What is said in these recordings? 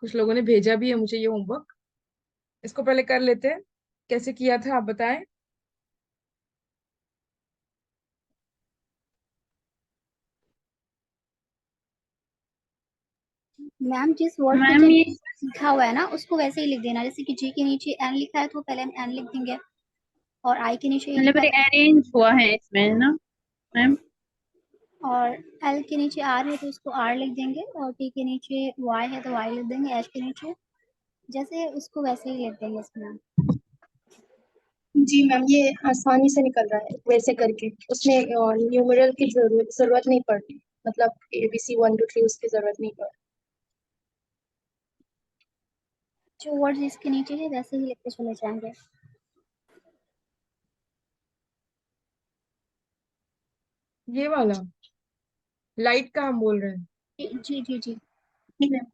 कुछ लोगों ने भेजा भी है मुझे ये होमवर्क। इसको पहले कर लेते हैं। कैसे किया था आप बताएं। मैम जिस वर्ड की मैम ये जगह लिखा हुआ है ना उसको वैसे ही लिख देना, जैसे कि जी के नीचे एन लिखा है तो पहले हम एन लिख देंगे, और आई के नीचे ए मतलब लिखा है अरेंज हुआ है इसमें ना मैम। और एल के नीचे आर है तो उसको आर लिख देंगे, और टी के नीचे वाई है तो वाई लिख देंगे, एच के नीचे जैसे उसको वैसे ही लिख देंगे इसमें। जी मैम, ये आसानी से निकल रहा है वैसे करके। उसमें न्यूमेरल की जरूरत नहीं पड़ती, मतलब ABC 1 2 3 उसकी जरूरत नहीं पड़ती। जो वर्ड इसके नीचे है वैसे ही लिखते चले जाएंगे। ये वाला लाइट का हम बोल रहे हैं। जी जी जी जी। जी मैम।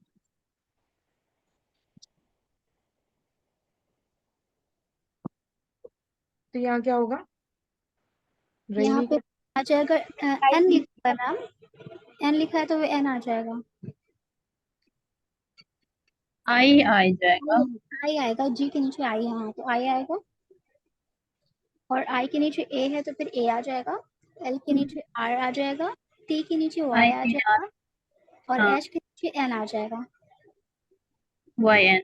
तो यहाँ क्या होगा। यहाँ रहीमी पे का। आ जाएगा एन लिखा है मैम, एन लिखा है तो वो एन आ जाएगा। आई आ जाएगा। आई आएगा, जी के नीचे आई है हाँ, तो आई आएगा। और आई के नीचे ए है तो फिर ए आ जाएगा, एल के नीचे आर आ जाएगा, टी के नीचे वाई आई आ टी आर। जाएगा, और हाँ। एच के नीचे एन आ जाएगा। Y N.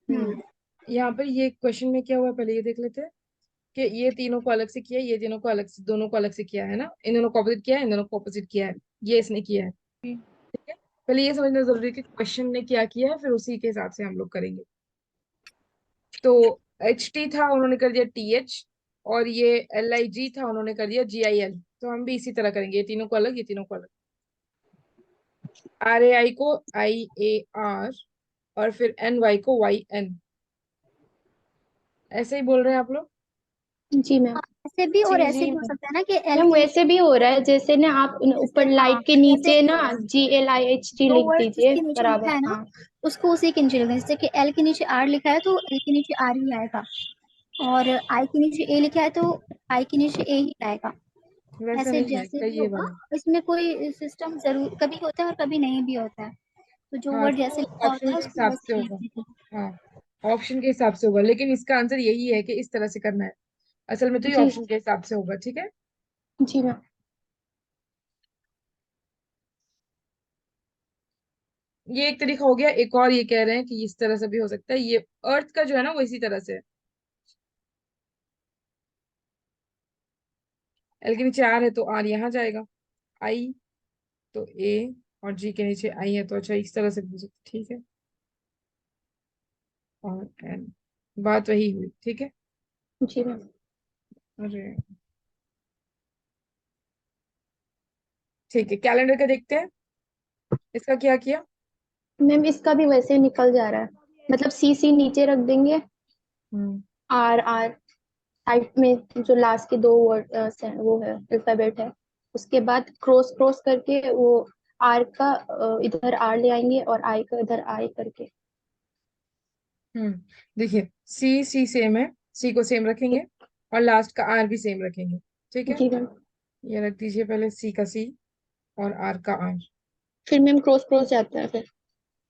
हम्म। हम्म। यहाँ पर ये क्वेश्चन में क्या हुआ पहले ये देख लेते हैं कि ये तीनों को अलग से किया है, ये तीनों को अलग से, दोनों को अलग से किया है ना, इन दोनों को ऑपोजिट किया है, इन दोनों को ऑपोजिट किया है। ये इसने किया है। ठीक है। पहले ये समझना जरूरी है कि क्वेश्चन ने क्या किया है, फिर उसी के हिसाब से हम लोग करेंगे। तो HT था उन्होंने कर दिया TH, और ये LIG था उन्होंने कर दिया GIL। तो हम भी इसी तरह करेंगे, ये तीनों को अलग, ये तीनों को अलग। RAI को IAR, और फिर NY को YN। ऐसे ही बोल रहे हैं आप लोग। जी मैम। ऐसे भी और जी ऐसे जी भी हो सकता है ना कि एल मैम के नीचे वैसे भी हो रहा है, जैसे ना आप जैसे ऊपर हाँ, लाइट के ऐसे नीचे भी ना हो रहा है। GLIHT जो लिख वर्ड दीजिए जिसके नीचे लिखा बराबर। है ना हाँ। उसको उसी के नीचे लिखना है। जैसे कि एल के नीचे आर लिखा है तो एल के नीचे आर ही आएगा, और आई के नीचे ए लिखा है तो आई के नीचे ए ही आएगा। वैसा ऐसे नहीं है, जैसे भी कई ये होगा, वाला। इसमें कोई सिस्टम जरूर कभी होता है और कभी नहीं भी होता है, तो जो हाँ वर्ड तो जैसे वो लिखा होता ऑप्शन है के उसको हिसाब से वैसे ही लिख होगा। दीजिए। हाँ ऑप्शन के हिसाब से होगा, लेकिन इसका आंसर यही है कि इस तरह से करना है। असल में तो ये जी। ऑप्शन के हिसाब से होगा। ठीक है। जी मैम। ये एक तरीका हो गया। एक और ये कह रहे हैं कि इस तरह से भी हो सकता है। ये अर्थ का जो है ना वो इसी तरह से है। एल के नीचे आर है तो आर यहाँ जाएगा, आई तो ए, और जी के नीचे आई है तो अच्छा इस तरह से भी हो सकता है। ठीक है। और एन, बात वही हुई। ठीक है। जी मैम। अरे ठीक है, कैलेंडर का देखते हैं। इसका क्या किया। मैम इसका भी वैसे ही निकल जा रहा है, मतलब CC नीचे रख देंगे, हम्म। RR साइड में जो लास्ट के दो वर्ड वो है अल्फाबेट है, उसके बाद क्रॉस क्रॉस करके वो आर का इधर आर ले आएंगे और आई का इधर आई करके। हम्म। देखिए सी सी सेम है, सी को सेम रखेंगे, और लास्ट का आर भी सेम रखेंगे। ठीक है। जी मैम। ये रख दीजिए पहले, सी का सी और आर का आर। फिर मैम क्रॉस क्रॉस जाता है फिर।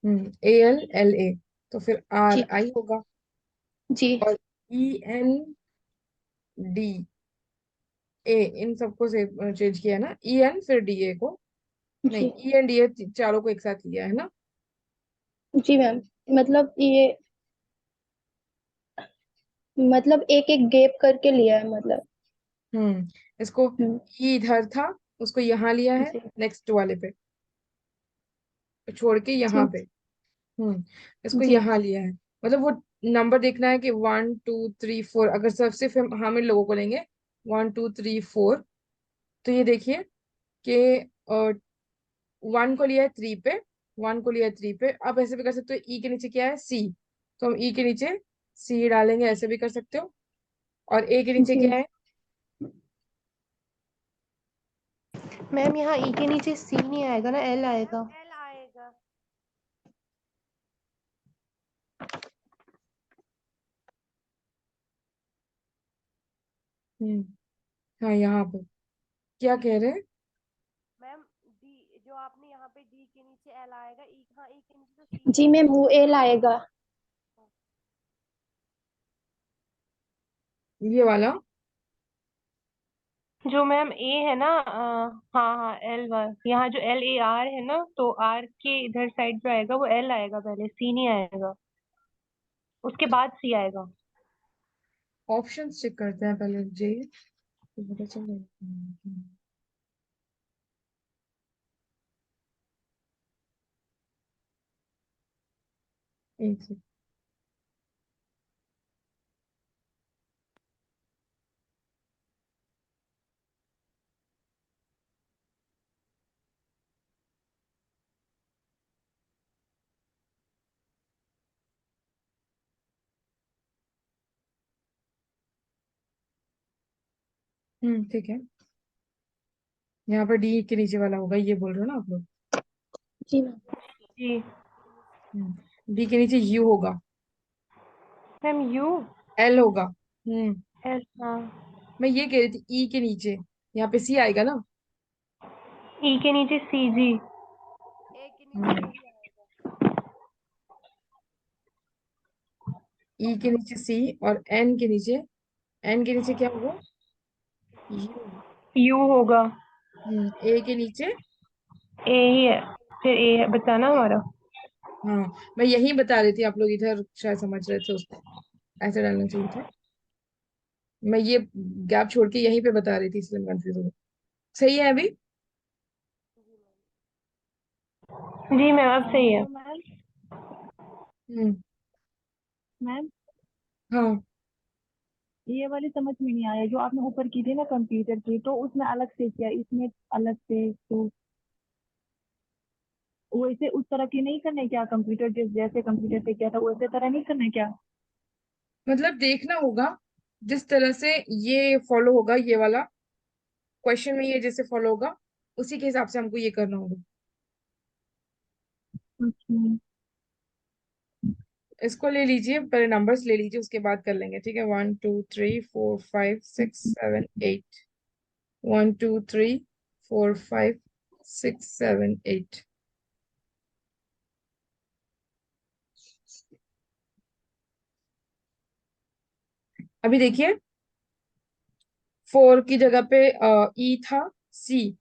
ALLA, तो फिर आर जी। आई होगा। जी। और ENDA, इन सबको से चेंज किया है ना, EN फिर DA को, नहीं जी। ENDA चारों को एक साथ लिया है ना। जी मैम, मतलब ये, मतलब एक एक गैप करके लिया है मतलब। इसको हम्म। ई इधर था, उसको यहाँ लिया है जी। नेक्स्ट वाले पे, छोड़ के यहाँ जी। पे। इसको जी। यहाँ लिया है। मतलब वो नंबर देखना है कि 1 2 3 4, अगर सब सिर्फ हम इन लोगों को लेंगे 1 2 3 4, तो ये देखिए कि 1 को लिया है 3 पे, 1 को लिया है 3 पे। आप ऐसे भी कर सकते हो, ई के नीचे क्या है C, तो हम ई के नीचे C डालेंगे, ऐसे भी कर सकते हो। और ए के नीचे जी क्या है। मैम यहाँ ई के नीचे सी नहीं आएगा ना, एल आएगा। हम्म। हाँ यहाँ पे क्या कह रहे हैं। आपने यहाँ पे डी के नीचे एल आएगा, ई, हाँ ई के नीचे तो सी जी है। मैम वो एल आएगा। ये वाला जो मैम ए है ना, हाँ हाँ एल वन, यहाँ जो एल ए आर है ना, तो आर के इधर साइड जो आएगा वो एल आएगा, पहले सी नहीं आएगा, उसके बाद सी आएगा। ऑप्शन चेक करते हैं पहले जे, तो पता चल जाएगा। एक सेकंड। ठीक है। यहाँ पर डी के नीचे वाला होगा, ये बोल रहे हो ना आप लोग? जी मैम। जी डी के नीचे यू होगा, मैम यू, एल होगा। एल, हाँ मैं ये कह रही थी ई के नीचे यहाँ पे सी आएगा ना। ई के नीचे सी, जी ए के नीचे हम्म यू ही आएगा। ई के नीचे सी, और एन के नीचे, एन के नीचे क्या होगा? यू। यू होगा, ए के नीचे। ए ही है, फिर ए है बताना हमारा। हाँ, मैं यही बता रही थी, आप लोग इधर शायद समझ रहे थे, उसको ऐसे डालना चाहिए था। मैं ये गैप छोड़ के यहीं पे बता रही थी, इसलिए कंफ्यूज हो गई। सही है अभी? जी मैम अब सही है। तो मैम, हम्म मैम हाँ, ये वाली समझ में नहीं आया, जो आपने ऊपर की थी ना कंप्यूटर की, तो उसमें अलग से किया, इसमें अलग से, तो वैसे उस तरह की नहीं करना है क्या? कंप्यूटर जैसे कंप्यूटर पे किया था वैसे तरह नहीं करना है क्या? मतलब देखना होगा जिस तरह से ये फॉलो होगा, ये वाला क्वेश्चन में ये जैसे फॉलो होगा, उसी के हिसाब से हमको ये करना होगा। अच्छा। इसको ले लीजिए, पहले नंबर्स ले लीजिए, उसके बाद कर लेंगे, ठीक है? 1 2 3 4 5 6 7 8। 1 2 3 4 5 6 7 8। अभी देखिए, 4 की जगह पे ई था, सी,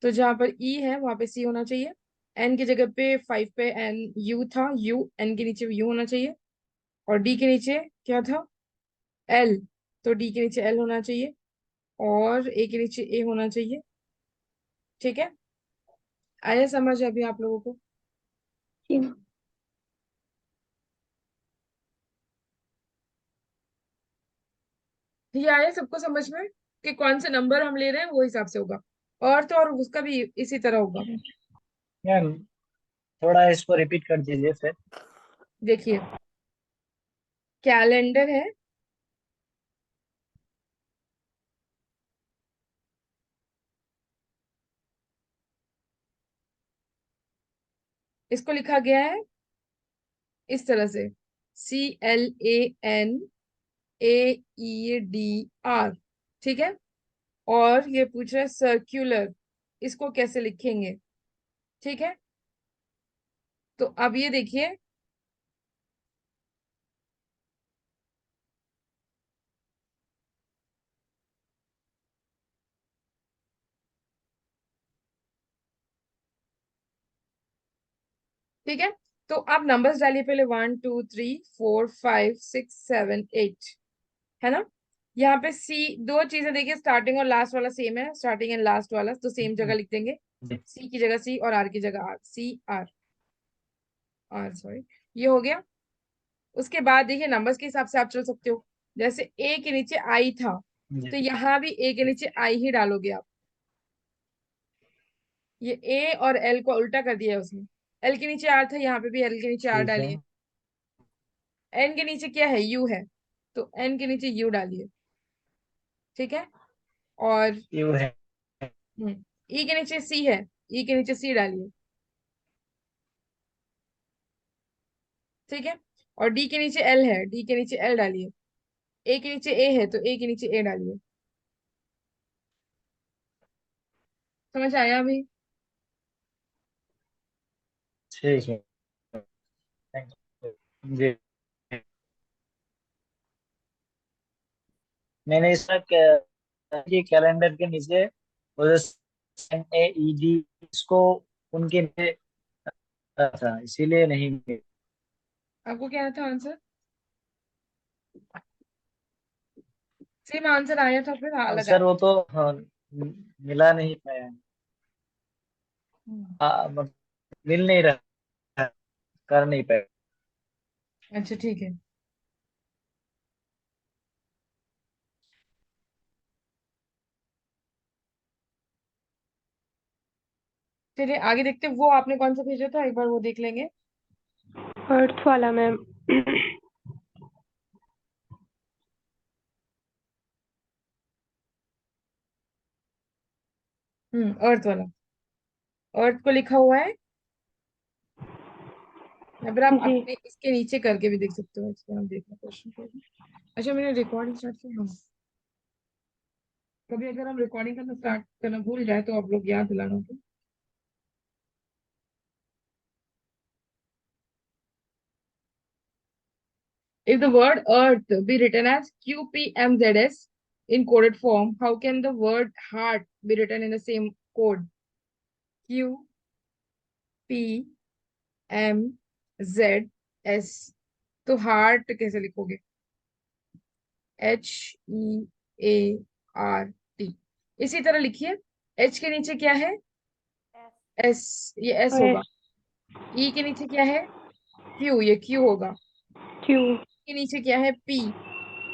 तो जहां पर ई है वहां पे सी होना चाहिए। एन की जगह पे 5 पे एन, यू था, यू, एन के नीचे यू होना चाहिए। और डी के नीचे क्या था? एल, तो डी के नीचे एल होना चाहिए, और ए के नीचे ए होना चाहिए। ठीक है, आया समझ अभी आप लोगों को? जी मैम। ये आया सबको समझ में कि कौन से नंबर हम ले रहे हैं वो हिसाब से होगा, और तो और उसका भी इसी तरह होगा। मैम थोड़ा इसको रिपीट कर दीजिए फिर। देखिए, कैलेंडर है, इसको लिखा गया है इस तरह से, CLANAEDR। ठीक है, और ये पूछ रहा है सर्क्यूलर, इसको कैसे लिखेंगे? ठीक है, तो अब ये देखिए, ठीक है, तो आप नंबर्स डालिए पहले, 1 2 3 4 5 6 7 8, है ना? यहाँ पे सी, दो चीजें देखिए, स्टार्टिंग और लास्ट वाला सेम है, स्टार्टिंग एंड लास्ट वाला तो सेम जगह लिख देंगे। सी की जगह सी, और आर की जगह R, C R, R sorry, ये हो गया। उसके बाद देखिए, नंबर्स के हिसाब से आप चल सकते हो, जैसे ए के नीचे आई था, जी तो यहाँ भी ए के नीचे आई ही डालोगे आप। ये ए और एल को उल्टा कर दिया है उसने, एल के नीचे आर था, यहाँ पे भी एल के नीचे आर ठीक है। डालिए। एन के नीचे क्या है? यू है, तो एन के नीचे यू डालिए। ठीक है, और यू है। ई के नीचे सी है, ई के नीचे सी डालिए। ठीक है, और डी के नीचे एल है, डी के नीचे एल डालिए। ए के नीचे ए है, तो ए के नीचे ए डालिए। समझ आया अभी? ठीक है, थैंक यू जी। मैंने इसका कैलेंडर के नीचे वो NAED इसको उनके नीचे रखा था, इसीलिए नहीं मिला। आपको क्या था आंसर? सेम आंसर आया था फिर अलग सर आया? वो तो हाँ, मिला नहीं पाया। हम्म, मतलब मिल नहीं रहा, कर नहीं पाया। अच्छा ठीक है। चलिए आगे देखते हैं, वो आपने कौन सा भेजा था, एक बार वो देख लेंगे। अर्थ वाला मैम। अर्थ वाला। अर्थ को लिखा हुआ है, या फिर आप जी। अपने इसके नीचे करके भी देख सकते हो, इसको हम देखना क्वेश्चन को। अच्छा मैंने रिकॉर्डिंग स्टार्ट किया। हाँ, कभी अगर हम रिकॉर्डिंग करना स्टार्ट करना भूल जाए तो आप लोग याद दिलाना होगा। If the word earth be written as QPMZS in coded form, how can the word heart be written in the same code? QPMZS। तो हार्ट कैसे लिखोगे? HEART। इसी तरह लिखिए। H के नीचे क्या है? S। ये S और होगा। E के नीचे क्या है? Q। ये Q होगा। क्यू। के नीचे क्या है? P।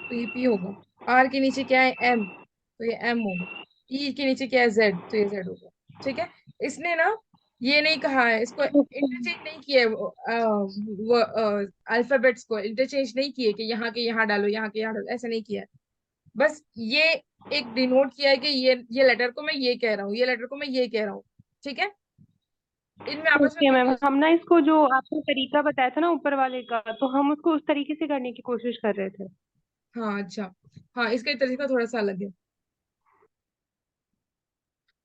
तो ये P होगा। R के नीचे क्या है? M। तो ये M होगा। E के नीचे क्या है? Z। तो ये Z होगा। ठीक है। इसने ना ये नहीं कहा है, इसको इंटरचेंज नहीं किया है, वो अल्फाबेट्स को इंटरचेंज नहीं किए कि यहाँ के यहाँ डालो, यहाँ के यहाँ डालो, ऐसा नहीं किया है। बस ये एक डिनोट किया है कि ये लेटर को मैं ये कह रहा हूँ, ये लेटर को मैं ये कह रहा हूँ। ठीक है। इनमें आपस में ओके मैम, कुछ। हम ना इसको जो आपने तरीका बताया था ना ऊपर वाले का, तो हम उसको उस तरीके से करने की कोशिश कर रहे थे। हाँ अच्छा। हाँ इसका तरीका थोड़ा सा अलग है।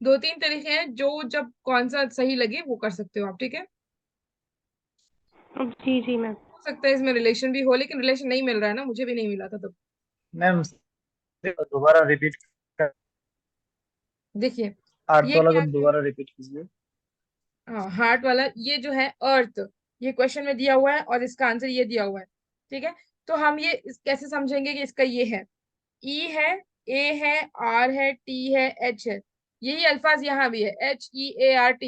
दो तीन तरीके हैं, जो जब कौन सा सही लगे वो कर सकते हो आप। ठीक है। जी जी मैम। हो सकता है इसमें रिलेशन भी हो, लेकिन रिलेशन नहीं मिल रहा है ना, मुझे भी नहीं मिला था तब। मैम दोबारा रिपीट कर, देखिए आठ ये वाला को क्या क्या। दोबारा रिपीट कीजिए। हाँ हार्ट वाला ये जो है अर्थ, ये क्वेश्चन में दिया हुआ है और इसका आंसर ये दिया हुआ है। ठीक है। तो हम ये कैसे समझेंगे कि इसका ये है? ई है, ए है, आर है, टी है, एच है। यही अल्फाज यहाँ भी है, HEART।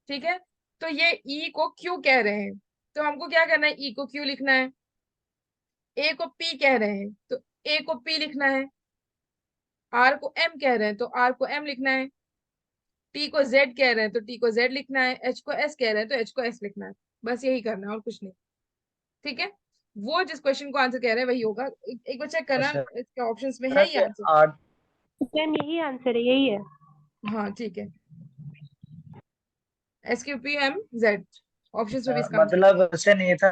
ठीक है। तो ये ई को क्यों कह रहे हैं, तो हमको क्या करना है? ई को क्यों लिखना है। ए को पी कह रहे हैं तो ए को पी लिखना है। आर को एम कह रहे हैं तो आर को एम लिखना है। टी को जेड कह रहे हैं तो टी को जेड लिखना है। एच को एस कह रहे हैं तो एच को एस लिखना है। बस यही करना है और कुछ नहीं। ठीक है। वो जिस क्वेश्चन को आंसर कह रहे हैं वही होगा। एक बार चेक करना, अच्छा, इसके ऑप्शंस में है ये आंसर। आठ। मैम यही आंसर है, यही है। हाँ ठीक है। SQPMZ ऑप्शंस में भी इसका आंसर। मतलब क्वेश्चन ये था,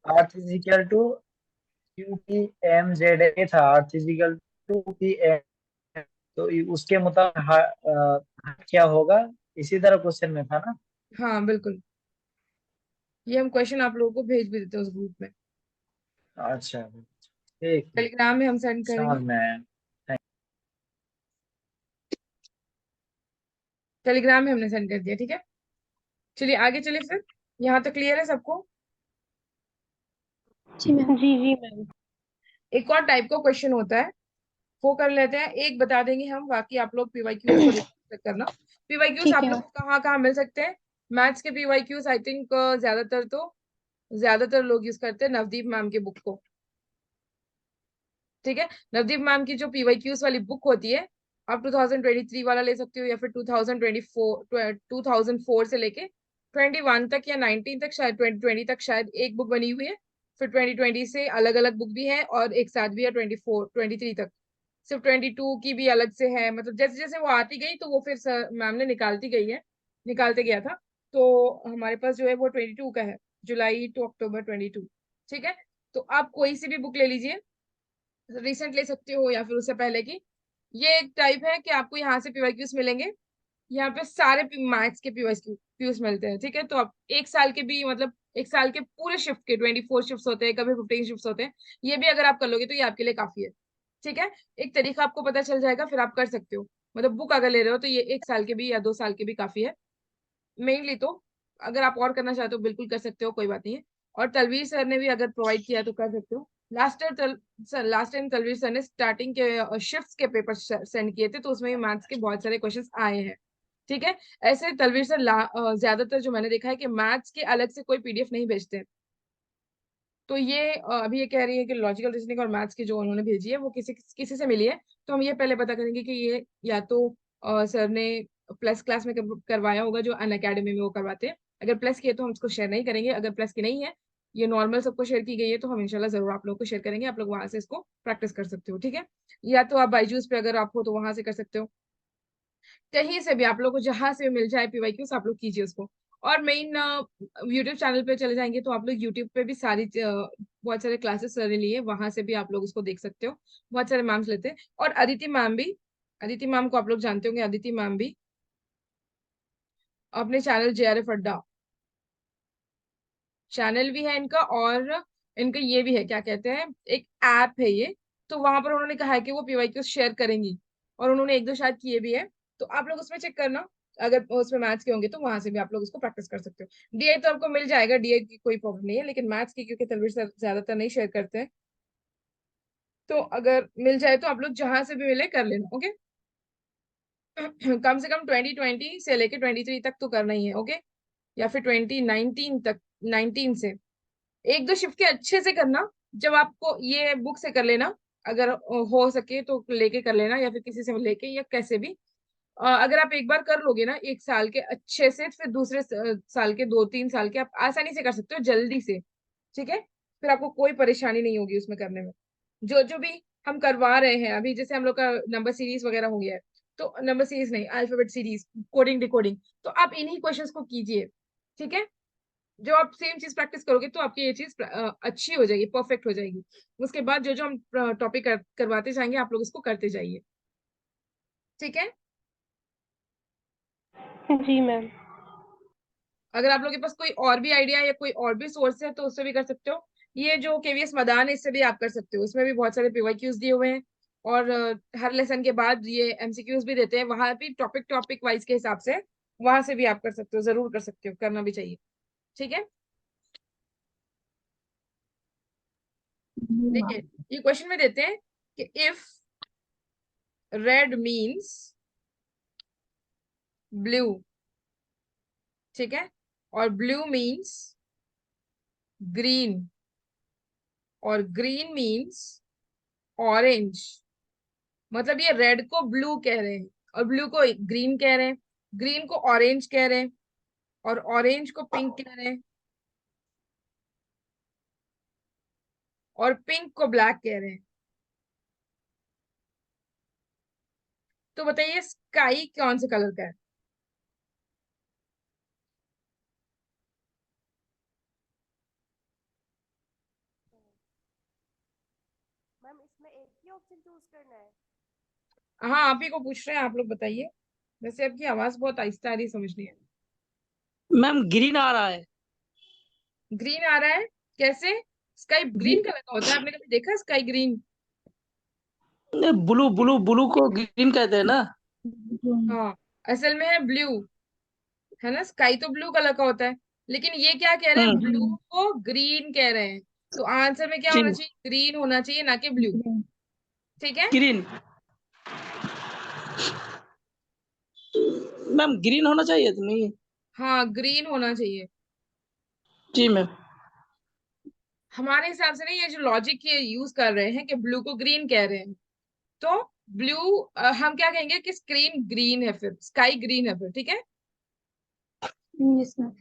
आठ इज इक्वल टू QPMZ, ये था आठ इज इक्वल टू PM। तो उसके मुताबिक क्या होगा, इसी तरह क्वेश्चन में था ना। हाँ बिल्कुल। ये हम क्वेश्चन आप लोगों को भेज भी देते हैं उस ग्रुप में। अच्छा, ठीक है, टेलीग्राम में हम सेंड समझ करेंगे। में आया। टेलीग्राम में हमने सेंड कर दिया। ठीक है। चलिए आगे चलिए फिर। यहाँ तक क्लियर है सबको? जी मैम। जी जी मैम। एक और टाइप का क्वेश्चन होता है, वो कर लेते हैं। एक बता देंगे हम, बाकी आप लोग पीवाईक्यूज को चेक करना। पीवाईक्यूज ठीक आप है लोग मैम। को कहाँ कहाँ मिल सकते हैं? मैथ्स के पीवाईक्यूज आई थिंक ज्यादातर लोग यूज करते हैं नवदीप मैम की बुक को। ठीक है। नवदीप मैम की जो पीवाईक्यूज वाली बुक होती है, आप 2023 वाला ले सकते हो, या फिर 2004 से लेके 21 तक या 19 तक, शायद 2020 तक शायद एक बुक बनी हुई है। फिर 2020 से अलग अलग बुक भी है और एक साथ भी है 23 तक। सिर्फ 22 की भी अलग से है, मतलब जैसे जैसे वो आती गई तो वो फिर सर मैम ने निकालती गई है, निकालते गया था। तो हमारे पास जो है वो 22 का है, जुलाई टू अक्टूबर 22। ठीक है। तो आप कोई सी भी बुक ले लीजिए, रिसेंट ले सकते हो या फिर उससे पहले की। ये एक टाइप है कि आपको यहाँ से पीवाईक्यूज मिलेंगे। यहाँ पे सारे मैथ्स के पीयूष मिलते हैं, ठीक है। तो आप एक साल के भी, मतलब एक साल के पूरे शिफ्ट के 24 शिफ्ट होते हैं, कभी 15 शिफ्ट होते हैं, ये भी अगर आप कर लोगे तो ये आपके लिए काफी है, ठीक है। एक तरीका आपको पता चल जाएगा, फिर आप कर सकते हो। मतलब बुक अगर ले रहे हो तो ये एक साल के भी या 2 साल के भी काफी है मेनली। तो अगर आप और करना चाहते हो बिल्कुल कर सकते हो, कोई बात नहीं है। और तलवीर सर ने भी अगर प्रोवाइड किया तो कर सकते हो। लास्ट टाइम तलवीर सर ने स्टार्टिंग के शिफ्ट्स के पेपर सेंड किए थे, तो उसमें मैथ्स के बहुत सारे क्वेश्चंस आए हैं, ठीक है। ऐसे तलवीर सर ज्यादातर जो मैंने देखा है कि मैथ्स के अलग से कोई पीडीएफ नहीं भेजते। तो ये अभी ये कह रही है कि लॉजिकल रीजनिंग और मैथ्स की जो उन्होंने भेजी है वो किसी किसी से मिली है। तो हम ये पहले पता करेंगे कि ये या तो सर ने प्लस क्लास में करवाया होगा, जो अन अकेडमी में वो करवाते हैं। अगर प्लस की है तो हम इसको शेयर नहीं करेंगे, अगर प्लस की नहीं है, ये नॉर्मल सबको शेयर की गई है, तो हम इंशाल्लाह जरूर आप लोगों को शेयर करेंगे। आप लोग वहां से इसको प्रैक्टिस कर सकते हो, ठीक है। या तो आप बाईजूस पे अगर आप हो तो वहां से कर सकते हो। कहीं से भी आप लोग को जहां से भी मिल जाए पीवाईक्यूज, आप लोग कीजिए उसको। और मेन यूट्यूब चैनल पे चले जाएंगे तो आप लोग यूट्यूब पे भी सारी बहुत सारे क्लासेस सारे लिए, वहां से भी आप लोग उसको देख सकते हो। बहुत सारे मैम्स लेते हैं। और अदिति मैम भी, अदिति मैम को आप लोग जानते होंगे, अदिति मैम भी अपने चैनल जेआरएफ अड्डा चैनल भी है इनका, और इनका ये भी है, क्या कहते हैं, एक ऐप है ये। तो वहां पर उन्होंने कहा है कि वो पीवाईक्यू शेयर करेंगी, और उन्होंने एक दो शायद किए भी है। तो आप लोग उसमें चेक करना, अगर उसमें मैथ्स के होंगे तो वहां से भी आप लोग उसको प्रैक्टिस कर सकते हो। डीआई तो आपको मिल जाएगा, डीआई की कोई प्रॉब्लम नहीं है, लेकिन मैथ्स की क्योंकि तलवीर सर ज्यादातर नहीं शेयर करते हैं, तो अगर मिल जाए तो आप लोग जहां से भी मिले कर लेना, ओके। कम से कम 2020 से लेके 23 तक तो करना ही है, ओके। या फिर 2019 तक, 19 से एक दो शिफ्ट के अच्छे से करना। जब आपको ये बुक से कर लेना, अगर हो सके तो लेके कर लेना, या फिर किसी से लेके, या कैसे भी। अगर आप एक बार कर लोगे ना एक साल के अच्छे से, फिर दूसरे साल के 2-3 साल के आप आसानी से कर सकते हो, जल्दी से, ठीक है। फिर आपको कोई परेशानी नहीं होगी उसमें करने में। जो जो भी हम करवा रहे हैं अभी, जैसे हम लोग का नंबर सीरीज वगैरह हो गया है, तो नंबर सीरीज नहीं, अल्फाबेट सीरीज, कोडिंग डिकोडिंग, तो आप इन्हीं क्वेश्चंस को कीजिए, ठीक है। जो आप सेम चीज प्रैक्टिस करोगे तो आपकी ये चीज अच्छी हो जाएगी, परफेक्ट हो जाएगी। उसके बाद जो जो हम टॉपिक करवाते जाएंगे, आप लोग इसको करते जाइए, ठीक है। जी मैम। अगर आप लोग के पास कोई और भी आइडिया या कोई और भी सोर्स है तो उससे भी कर सकते हो। ये जो केवीएस मदान है इससे भी आप कर सकते हो, इसमें भी बहुत सारे पीवाईक्यूज दिए हुए हैं। और हर लेसन के बाद ये एमसीक्यूज भी देते हैं, वहां भी टॉपिक टॉपिक वाइज के हिसाब से, वहां से भी आप कर सकते हो, जरूर कर सकते हो, करना भी चाहिए, ठीक है। देखिए ये क्वेश्चन में देते हैं कि इफ रेड मीन्स ब्लू, ठीक है, और ब्लू मीन्स ग्रीन, और ग्रीन मीन्स ऑरेंज। मतलब ये रेड को ब्लू कह रहे हैं, और ब्लू को ग्रीन कह रहे हैं, ग्रीन को ऑरेंज कह रहे हैं, और ऑरेंज को पिंक कह रहे हैं, और पिंक को ब्लैक कह रहे हैं। तो बताइए स्काई कौन से कलर का है? मैम इसमें एक ही ऑप्शन चूज करना है? हाँ, आप ही को पूछ रहे हैं, आप लोग बताइए। वैसे आपकी आवाज बहुत आहिस्ता आ रही है, समझ नहीं है। मैम ग्रीन आ रहा है। ग्रीन आ रहा है? कैसे? स्काई ग्रीन कलर का होता है? आपने कभी देखा sky green? Blue blue blue को ग्रीन कहते हैं ना। हाँ, असल में है ब्लू, है ना। स्काई तो ब्लू कलर का होता है, लेकिन ये क्या कह रहे हैं, ब्लू हम्म। को ग्रीन कह रहे हैं। तो आंसर में क्या जी होना चाहिए, ग्रीन होना चाहिए, ना कि ब्लू, ठीक है। ग्रीन। मैम ग्रीन होना चाहिए तो नहीं। हाँ, ग्रीन होना चाहिए। जी मैम। हमारे हिसाब से नहीं, ये जो लॉजिक ये यूज कर रहे हैं कि ब्लू को ग्रीन कह रहे हैं, तो ब्लू हम क्या कहेंगे कि स्क्रीन ग्रीन है, फिर स्काई ग्रीन है फिर, ठीक है। Yes ma'am.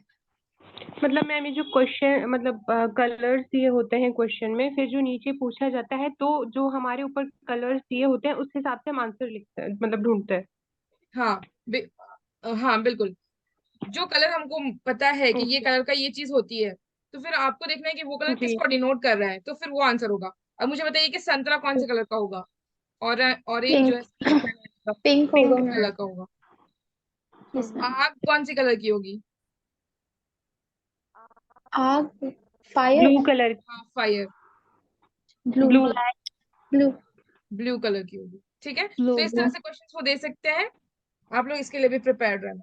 मतलब मैम ये जो क्वेश्चन, मतलब कलर्स दिए होते हैं क्वेश्चन में, फिर जो नीचे पूछा जाता है तो जो हमारे ऊपर कलर्स दिए होते हैं उस हिसाब से हम आंसर लिखते हैं, मतलब ढूंढते हैं। हाँ, हाँ बिल्कुल। जो कलर हमको पता है कि ये ओके। कलर का ये चीज होती है, तो फिर आपको देखना है कि वो कलर जी। किसको डिनोट कर रहा है, तो फिर वो आंसर होगा। अब मुझे बताइए कि संतरा कौन से कलर का होगा? और ऑरेंज जो पिंक। है, पिंक होगा पिंक मैम। कलर का होगा। Yes ma'am. आग कौन सी कलर की होगी? आग, फायर, ब्लू कलर, हाँ, fire. Blue, blue, blue. Blue colour की होगी, ठीक है। ब्लू तो इस तरह से क्वेश्चन वो दे सकते हैं, आप लोग इसके लिए भी प्रिपेयर्ड रहना।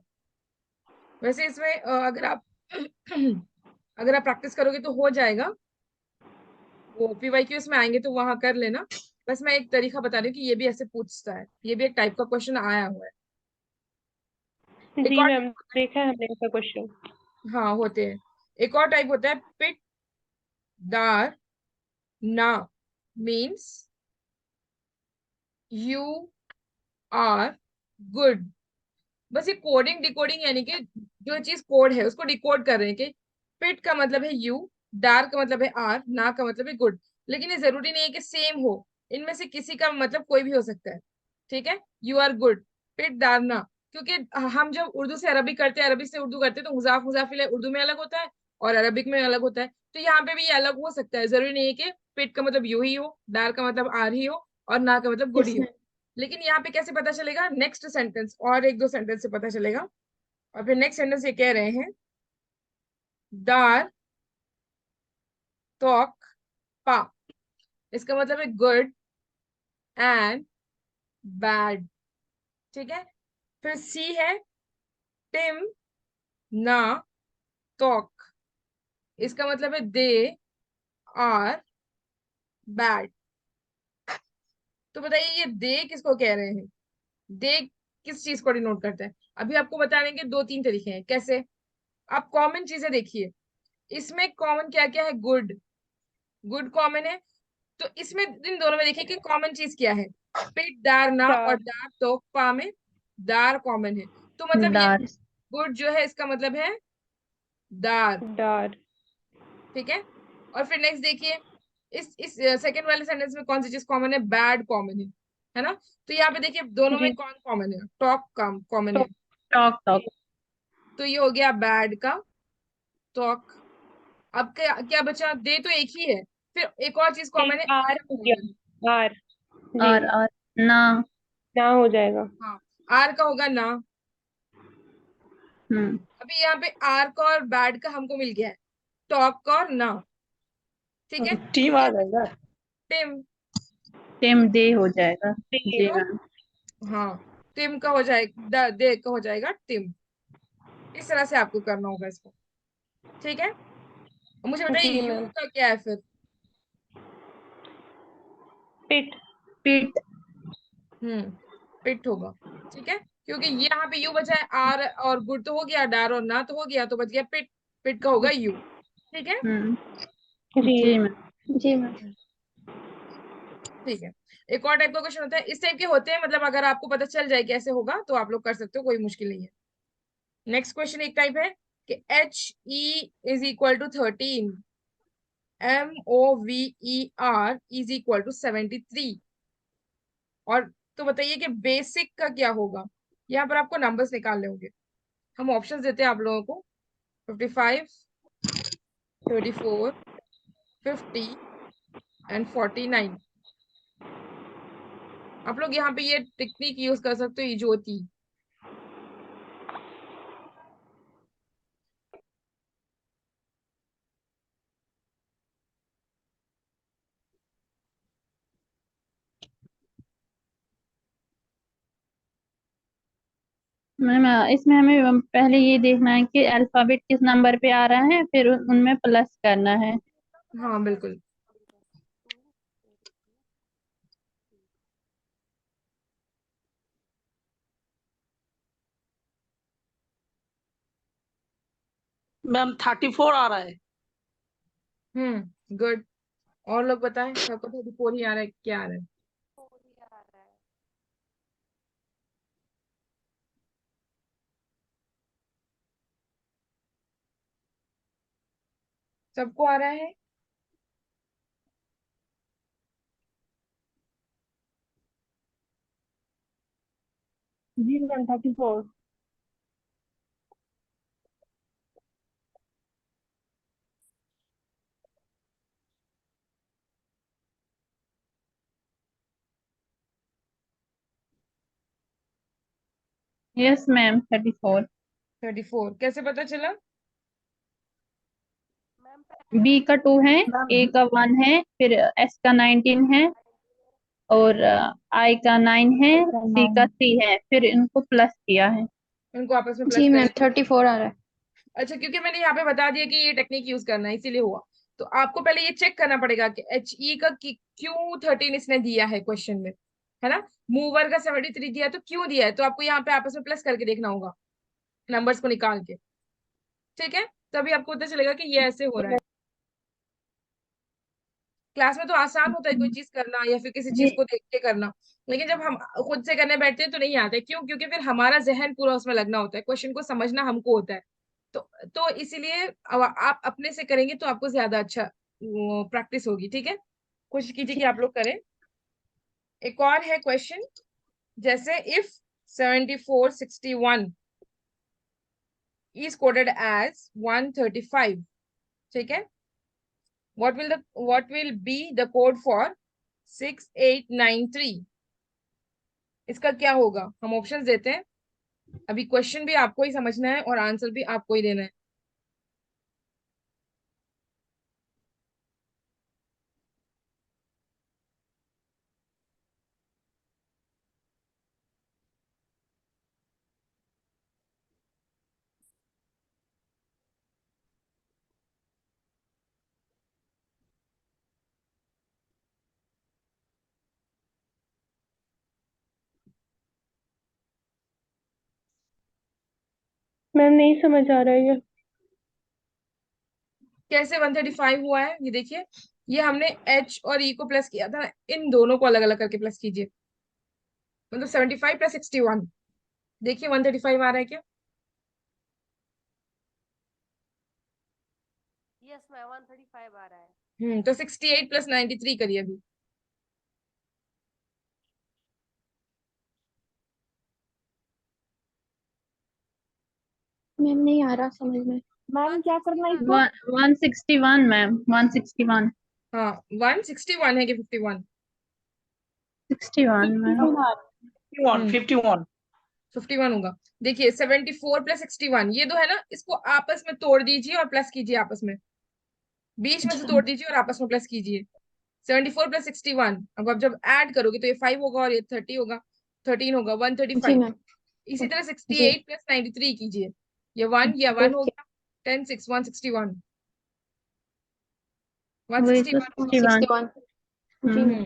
वैसे इसमें अगर आप अगर आप प्रैक्टिस करोगे तो हो जाएगा। वो पीवाईक्यूज में आएंगे तो वहां कर लेना। बस मैं एक तरीका बता रही हूँ कि ये भी ऐसे पूछता है, ये भी एक टाइप का क्वेश्चन आया हुआ है। एक जी और मैम, देखा है हमने ऐसा क्वेश्चन। हाँ, होते हैं। एक और टाइप होता है पिट दार ना, मीन्स यू आर गुड। बस ये कोडिंग डिकोडिंग, यानी कि जो चीज कोड है उसको डिकोड कर रहे हैं कि पिट का मतलब है यू, डार का मतलब है आर, ना का मतलब है गुड। लेकिन ये जरूरी नहीं है कि सेम हो, इनमें से किसी का मतलब कोई भी हो सकता है, ठीक है। यू आर गुड, पिट दार ना। क्योंकि हम जब उर्दू से अरबी करते हैं, अरबी से उर्दू करते हैं, तो मुजाफ मुजाफ इलैह उर्दू में अलग होता है और अरबिक में अलग होता है। तो यहाँ पे भी ये अलग हो सकता है, जरूरी नहीं है कि पिट का मतलब यू ही हो, डार का मतलब आर ही हो और ना का मतलब गुड यस ही हो। मैम। लेकिन यहाँ पे कैसे पता चलेगा? नेक्स्ट सेंटेंस और एक दो सेंटेंस से पता चलेगा। और फिर नेक्स्ट सेंटेंस ये कह रहे हैं दार तोक पा, इसका मतलब है गुड एंड बैड, ठीक है। फिर सी है टिम ना तोक, इसका मतलब है दे आर बैड। तो बताइए ये दे किसको कह रहे हैं? दे किस चीज को डिनोट करता है? अभी आपको बताने के दो तीन तरीके हैं कैसे। आप कॉमन चीजें देखिए, इसमें कॉमन क्या क्या है? गुड, गुड कॉमन है। तो इसमें इन दोनों में देखिए कि कॉमन चीज क्या है। पिट दार ना और स्टार, दार तो पा में दार कॉमन है। तो मतलब ये डार। गुड जो है इसका मतलब है दार, डार, ठीक है। और फिर नेक्स्ट देखिए, इस सेकंड वाले सेंटेंस में कौन सी चीज कॉमन है? बैड कॉमन है ना। तो यहाँ पे देखिए दोनों में जी, कौन कॉमन है? टॉक कॉमन है। Talk, talk talk. तो ये हो गया बैड का टॉक। अब क्या क्या बचा? दे तो एक ही है, फिर एक और चीज कॉमन एक है, आर आर हो कॉमन है। गया, आर। जी, और ना। ना हो जाएगा। हाँ, आर का होगा ना। हम्म। अभी यहाँ पे आर का और बैड का हमको मिल गया है, टॉक का और ना, ठीक है। टीम अब आ यहाँ पे जाएगा। टिम, टिम दे हो जाएगा। दे, जी तो मैम। हाँ, टिम का हो जाएगा, दे का हो जाएगा टिम। इस तरह से आपको करना होगा इसको, ठीक है। और मुझे बताइए जी यू मैम। का क्या है फिर? पिट, पिट। हम्म, पिट होगा, ठीक है। क्योंकि यहाँ पे यू बचा है, आर और गुड तो हो गया, डार और ना तो हो गया, तो बच गया पिट। पिट का होगा यू, ठीक है। हम्म। जी, जी मैम। जी मैम। ठीक है। एक और टाइप का क्वेश्चन होता है, इस टाइप के होते हैं, मतलब अगर आपको पता चल जाए कैसे होगा तो आप लोग कर सकते हो, कोई मुश्किल नहीं है। नेक्स्ट क्वेश्चन एक टाइप है कि H E is equal to 13, MOVER is equal to 73। और तो बताइए कि बेसिक का क्या होगा? यहाँ पर आपको नंबर्स निकालने होंगे। हम ऑप्शंस देते हैं आप लोगों को, 55, 34, 50 एंड 49। आप लोग यहाँ पे ये टेक्निक यूज कर सकते हो, ये ज्योति। मैम इसमें हमें पहले ये देखना है कि अल्फाबेट किस नंबर पे आ रहा है, फिर उनमें प्लस करना है। हाँ बिल्कुल। मैम 34 आ रहा है। गुड। और लोग बताएं, सबको 34 ही आ रहा है, क्या आ रहा है? फोर ही आ रहा है। सबको आ रहा है? जी मैम 34। Yes ma'am 34। 34 कैसे पता चला? मैम बी का 2 है, मैम ए का 1 है, फिर एस का 19 है, और आई का 9 है, सी का 3 है, फिर इनको प्लस किया है। इनको आपस में प्लस जी मैम करेंगे। 34 आ रहा है। अच्छा, क्योंकि मैंने यहाँ पे बता दिया कि ये टेक्निक यूज करना है इसीलिए हुआ। तो आपको पहले ये चेक करना पड़ेगा कि एच ई का क्यों 13 इसने दिया है क्वेश्चन में, है ना। मूवर का 73 दिया तो क्यों दिया है, तो आपको यहाँ पे आपस में प्लस करके देखना होगा नंबर्स को निकाल के, ठीक है। तभी आपको पता चलेगा कि ये ऐसे हो रहा है। क्लास में तो आसान होता है कोई चीज करना या फिर किसी चीज जी को देख के करना, लेकिन जब हम खुद से करने बैठते हैं तो नहीं आते। क्यों? क्योंकि फिर हमारा जहन पूरा उसमें लगना होता है, क्वेश्चन को समझना हमको होता है। तो इसीलिए अब आप अपने से करेंगे तो आपको ज्यादा अच्छा प्रैक्टिस होगी, ठीक है। कोशिश कीजिए कि आप लोग करें। एक और है क्वेश्चन, जैसे इफ 7461 is coded as 135, ठीक है, what will be the code for 6893? इसका क्या होगा? हम ऑप्शंस देते हैं। अभी क्वेश्चन भी आपको ही समझना है और आंसर भी आपको ही देना है। मैम नहीं समझ आ रहा है ये। कैसे 135 हुआ है ये देखिए। ये हमने एच और ई को प्लस किया था, इन दोनों को अलग अलग करके प्लस कीजिए। मतलब 75 प्लस 61, देखिए 135 आ रहा है क्या? यस मैम 135 आ रहा है। तो 68 प्लस 93 करिए अभी। मैम नहीं आ रहा समझ में। मैम क्या करना है इसको? 161 मैम 161। हाँ 161 है कि 51? 61 मैम। 51 आ रहा है। 51 51। 51 होगा। देखिए 74 प्लस 61 ये दो है ना, इसको आपस में तोड़ दीजिए और प्लस कीजिए आपस में, बीच में से तोड़ दीजिए और आपस में प्लस कीजिए। 74 प्लस 61, अब आप जब ऐड करोगे तो ये 5 होगा और ये 30 होगा, 13 होगा, जी 135। मैम। इसी तरह जी 68 प्लस 93 कीजिए, ये 1 हो ओके। गया, 10 6 161, वही तो 161 होगा। 61। 61। जी हम्म। मैम।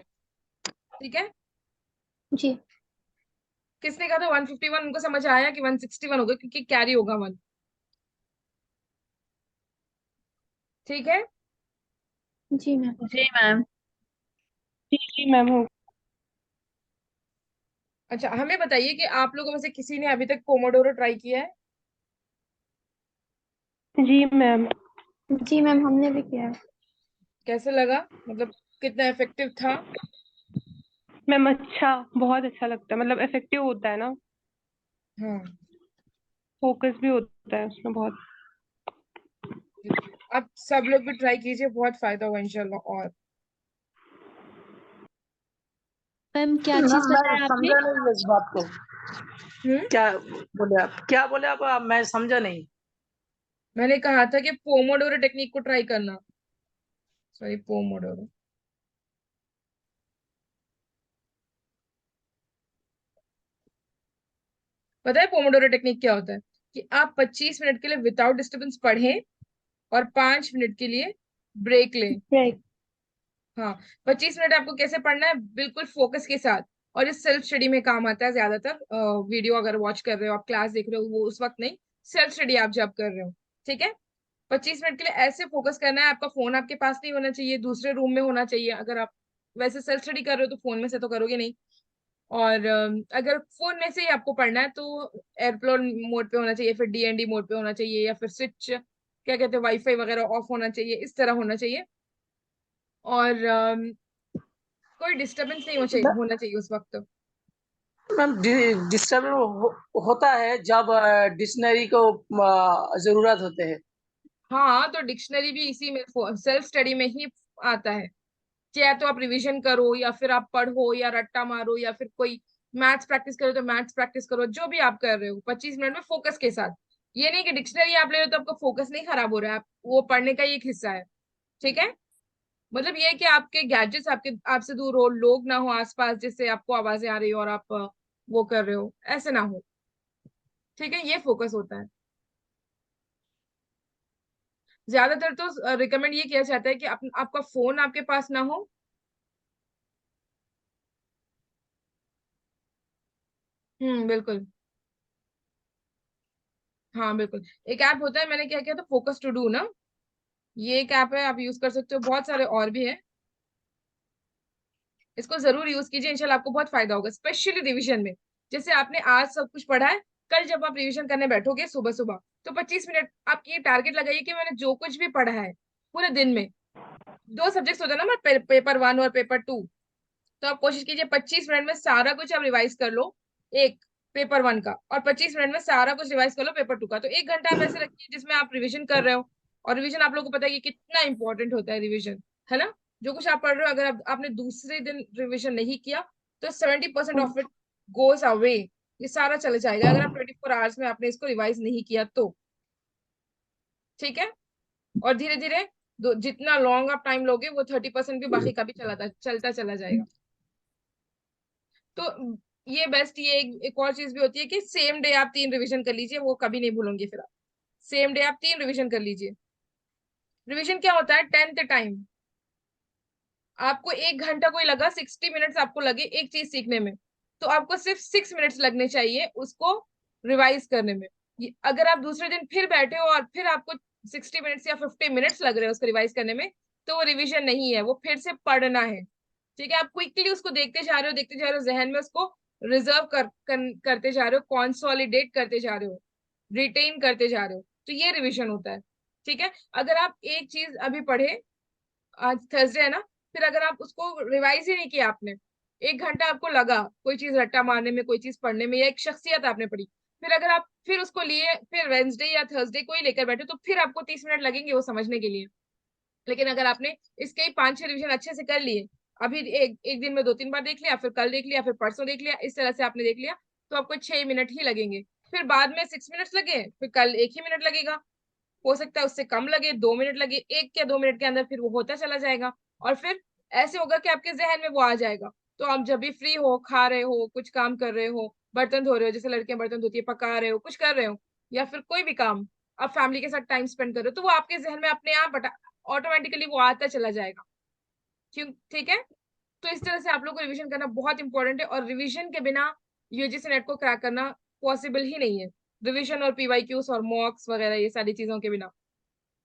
ठीक है। जी किसने कहा था 151? उनको समझ आया कि 161 होगा क्योंकि कैरी होगा 1, ठीक है। जी मैम। जी मैम। जी मैम हो। अच्छा हमें बताइए कि आप लोगों में से किसी ने अभी तक पोमोडोरो ट्राई किया है? जी मैम। जी मैम हमने भी किया है। कैसे लगा, मतलब कितना इफेक्टिव था? मैम अच्छा, बहुत अच्छा लगता है, मतलब इफेक्टिव होता है ना, हाँ फोकस भी होता है उसमें बहुत। आप सब लोग भी ट्राई कीजिए, बहुत फायदा होगा इंशाल्लाह। और मैम क्या मैम चीज मैं बताया आपने? समझा नहीं इस बात को। हम्म क्या बोले आप, क्या बोले आप, मैं समझा नहीं। मैंने कहा था कि पोमोडोरो टेक्निक को ट्राई करना। Sorry, Pomodoro. पता है पोमोडोरो टेक्निक क्या होता है? कि आप 25 मिनट के लिए विदाउट डिस्टरबेंस पढ़ें और 5 मिनट के लिए ब्रेक लें। ब्रेक। हाँ, 25 मिनट आपको कैसे पढ़ना है, बिल्कुल फोकस के साथ। और इस सेल्फ स्टडी में काम आता है ज्यादातर। वीडियो अगर वॉच कर रहे हो, आप क्लास देख रहे हो, वो उस वक्त नहीं, सेल्फ स्टडी आप जब कर रहे हो, ठीक है। 25 मिनट के लिए ऐसे फोकस करना है, आपका फोन आपके पास नहीं होना चाहिए, दूसरे रूम में होना चाहिए। अगर आप वैसे सेल्फ स्टडी कर रहे हो तो फोन में से तो करोगे नहीं। और अगर फोन में से ही आपको पढ़ना है तो एयरप्लेन मोड पे होना चाहिए, फिर डीएनडी मोड पे होना चाहिए, या फिर स्विच क्या कहते हैं वाईफाई वगैरह ऑफ होना चाहिए, इस तरह होना चाहिए। और कोई डिस्टरबेंस नहीं होना चाहिए उस वक्त। मैम डिस्टर्ब होता है जब डिक्शनरी को जरूरत होते है। हाँ तो डिक्शनरी भी इसी में सेल्फ स्टडी में ही आता है। चाहे तो आप रिवीजन करो या फिर आप पढ़ो या रट्टा मारो या फिर कोई मैथ्स प्रैक्टिस करो तो मैथ्स प्रैक्टिस करो, जो भी आप कर रहे हो 25 मिनट में फोकस के साथ। ये नहीं कि डिक्शनरी आप ले रहे हो तो आपका फोकस नहीं खराब हो रहा है, आप वो पढ़ने का ही एक हिस्सा है। ठीक है, मतलब ये है कि आपके गैजेट्स आपके आपसे दूर हो, लोग ना हो आसपास जिससे आपको आवाजें आ रही हो और आप वो कर रहे हो, ऐसे ना हो। ठीक है, ये फोकस होता है। ज्यादातर तो रिकमेंड ये किया जाता है कि आपका फोन आपके पास ना हो। बिल्कुल। हाँ बिल्कुल, एक ऐप होता है, मैंने क्या किया था, फोकस टू डू ना, ये एक ऐप है, आप यूज कर सकते हो, बहुत सारे और भी है। इसको जरूर यूज कीजिए, इंशाल्लाह आपको बहुत फायदा होगा, स्पेशली रिवीजन में। जैसे आपने आज सब कुछ पढ़ा है, कल जब आप रिवीजन करने बैठोगे सुबह सुबह, तो 25 मिनट आप ये टारगेट लगाइए कि मैंने जो कुछ भी पढ़ा है पूरे दिन में, 2 सब्जेक्ट्स होते हैं ना, पेपर 1 और पेपर 2, तो आप कोशिश कीजिए 25 मिनट में सारा कुछ आप रिवाइज कर लो, एक पेपर 1 का, और 25 मिनट में सारा कुछ रिवाइज कर लो पेपर 2 का। तो 1 घंटा आप ऐसे रखिए जिसमें आप रिवीजन कर रहे हो। और रिवीजन आप लोगों को पता है कि कितना इंपॉर्टेंट होता है रिवीजन, है ना। जो कुछ आप पढ़ रहे हो, अगर आपने दूसरे दिन रिवीजन नहीं किया तो 70% ऑफ इट गोज अवे, ये सारा चले जाएगा अगर आप 24 आवर्स में आपने इसको रिवाइज नहीं किया तो। ठीक है, और धीरे धीरे जितना लॉन्ग आप टाइम लोगे, वो 30% भी बाकी का भी चलता चला जाएगा। तो ये बेस्ट, ये एक और चीज भी होती है कि सेम डे आप 3 रिवीजन कर लीजिए, वो कभी नहीं भूलोगे फिर आप। सेम डे आप 3 रिवीजन कर लीजिए। रिवीजन क्या होता है, 10th टाइम। आपको 1 घंटा कोई लगा, 60 मिनट्स आपको लगे एक चीज सीखने में, तो आपको सिर्फ 6 मिनट्स लगने चाहिए उसको रिवाइज करने में। अगर आप दूसरे दिन फिर बैठे हो और फिर आपको 60 मिनट्स या 50 मिनट्स लग रहे हैं उसको रिवाइज करने में, तो वो रिवीजन नहीं है, वो फिर से पढ़ना है। ठीक है, आप क्विकली उसको देखते जा रहे हो, देखते जा रहे हो, जहन में उसको रिजर्व करते जा रहे हो, कॉन्सोलिडेट करते जा रहे हो, रिटेन करते जा रहे हो, तो ये रिवीजन होता है। ठीक है, अगर आप एक चीज अभी पढ़े, आज थर्सडे है ना, फिर अगर आप उसको रिवाइज ही नहीं किया आपने, 1 घंटा आपको लगा कोई चीज रट्टा मारने में, कोई चीज पढ़ने में, या एक शख्सियत आपने पढ़ी, फिर अगर आप फिर उसको लिए फिर वेंसडे या थर्सडे को ही लेकर बैठे, तो फिर आपको 30 मिनट लगेंगे वो समझने के लिए। लेकिन अगर आपने इसके ही 5-6 रिवीजन अच्छे से कर लिए, अभी एक एक दिन में 2-3 बार देख लिया, फिर कल देख लिया, फिर परसों देख लिया, इस तरह से आपने देख लिया, तो आपको 6 मिनट ही लगेंगे। फिर बाद में 6 मिनट्स लगे, फिर कल 1 ही मिनट लगेगा, हो सकता है उससे कम लगे, 2 मिनट लगे, 1 या 2 मिनट के अंदर फिर वो होता चला जाएगा। और फिर ऐसे होगा कि आपके जहन में वो आ जाएगा, तो आप जब भी फ्री हो, खा रहे हो, कुछ काम कर रहे हो, बर्तन धो रहे हो, जैसे लड़कियां बर्तन धोती है, पका रहे हो, कुछ कर रहे हो, या फिर कोई भी काम आप फैमिली के साथ टाइम स्पेंड कर रहे हो, तो वो आपके जहन में अपने आप ऑटोमेटिकली वो आता चला जाएगा। क्यों, ठीक है। तो इस तरह से आप लोग को रिवीजन करना बहुत इंपॉर्टेंट है, और रिवीजन के बिना यूजीसी नेट को क्रैक करना पॉसिबल ही नहीं है। रिवीजन और पीवाईक्यूज और मॉक्स वगैरह ये सारी चीजों के बिना।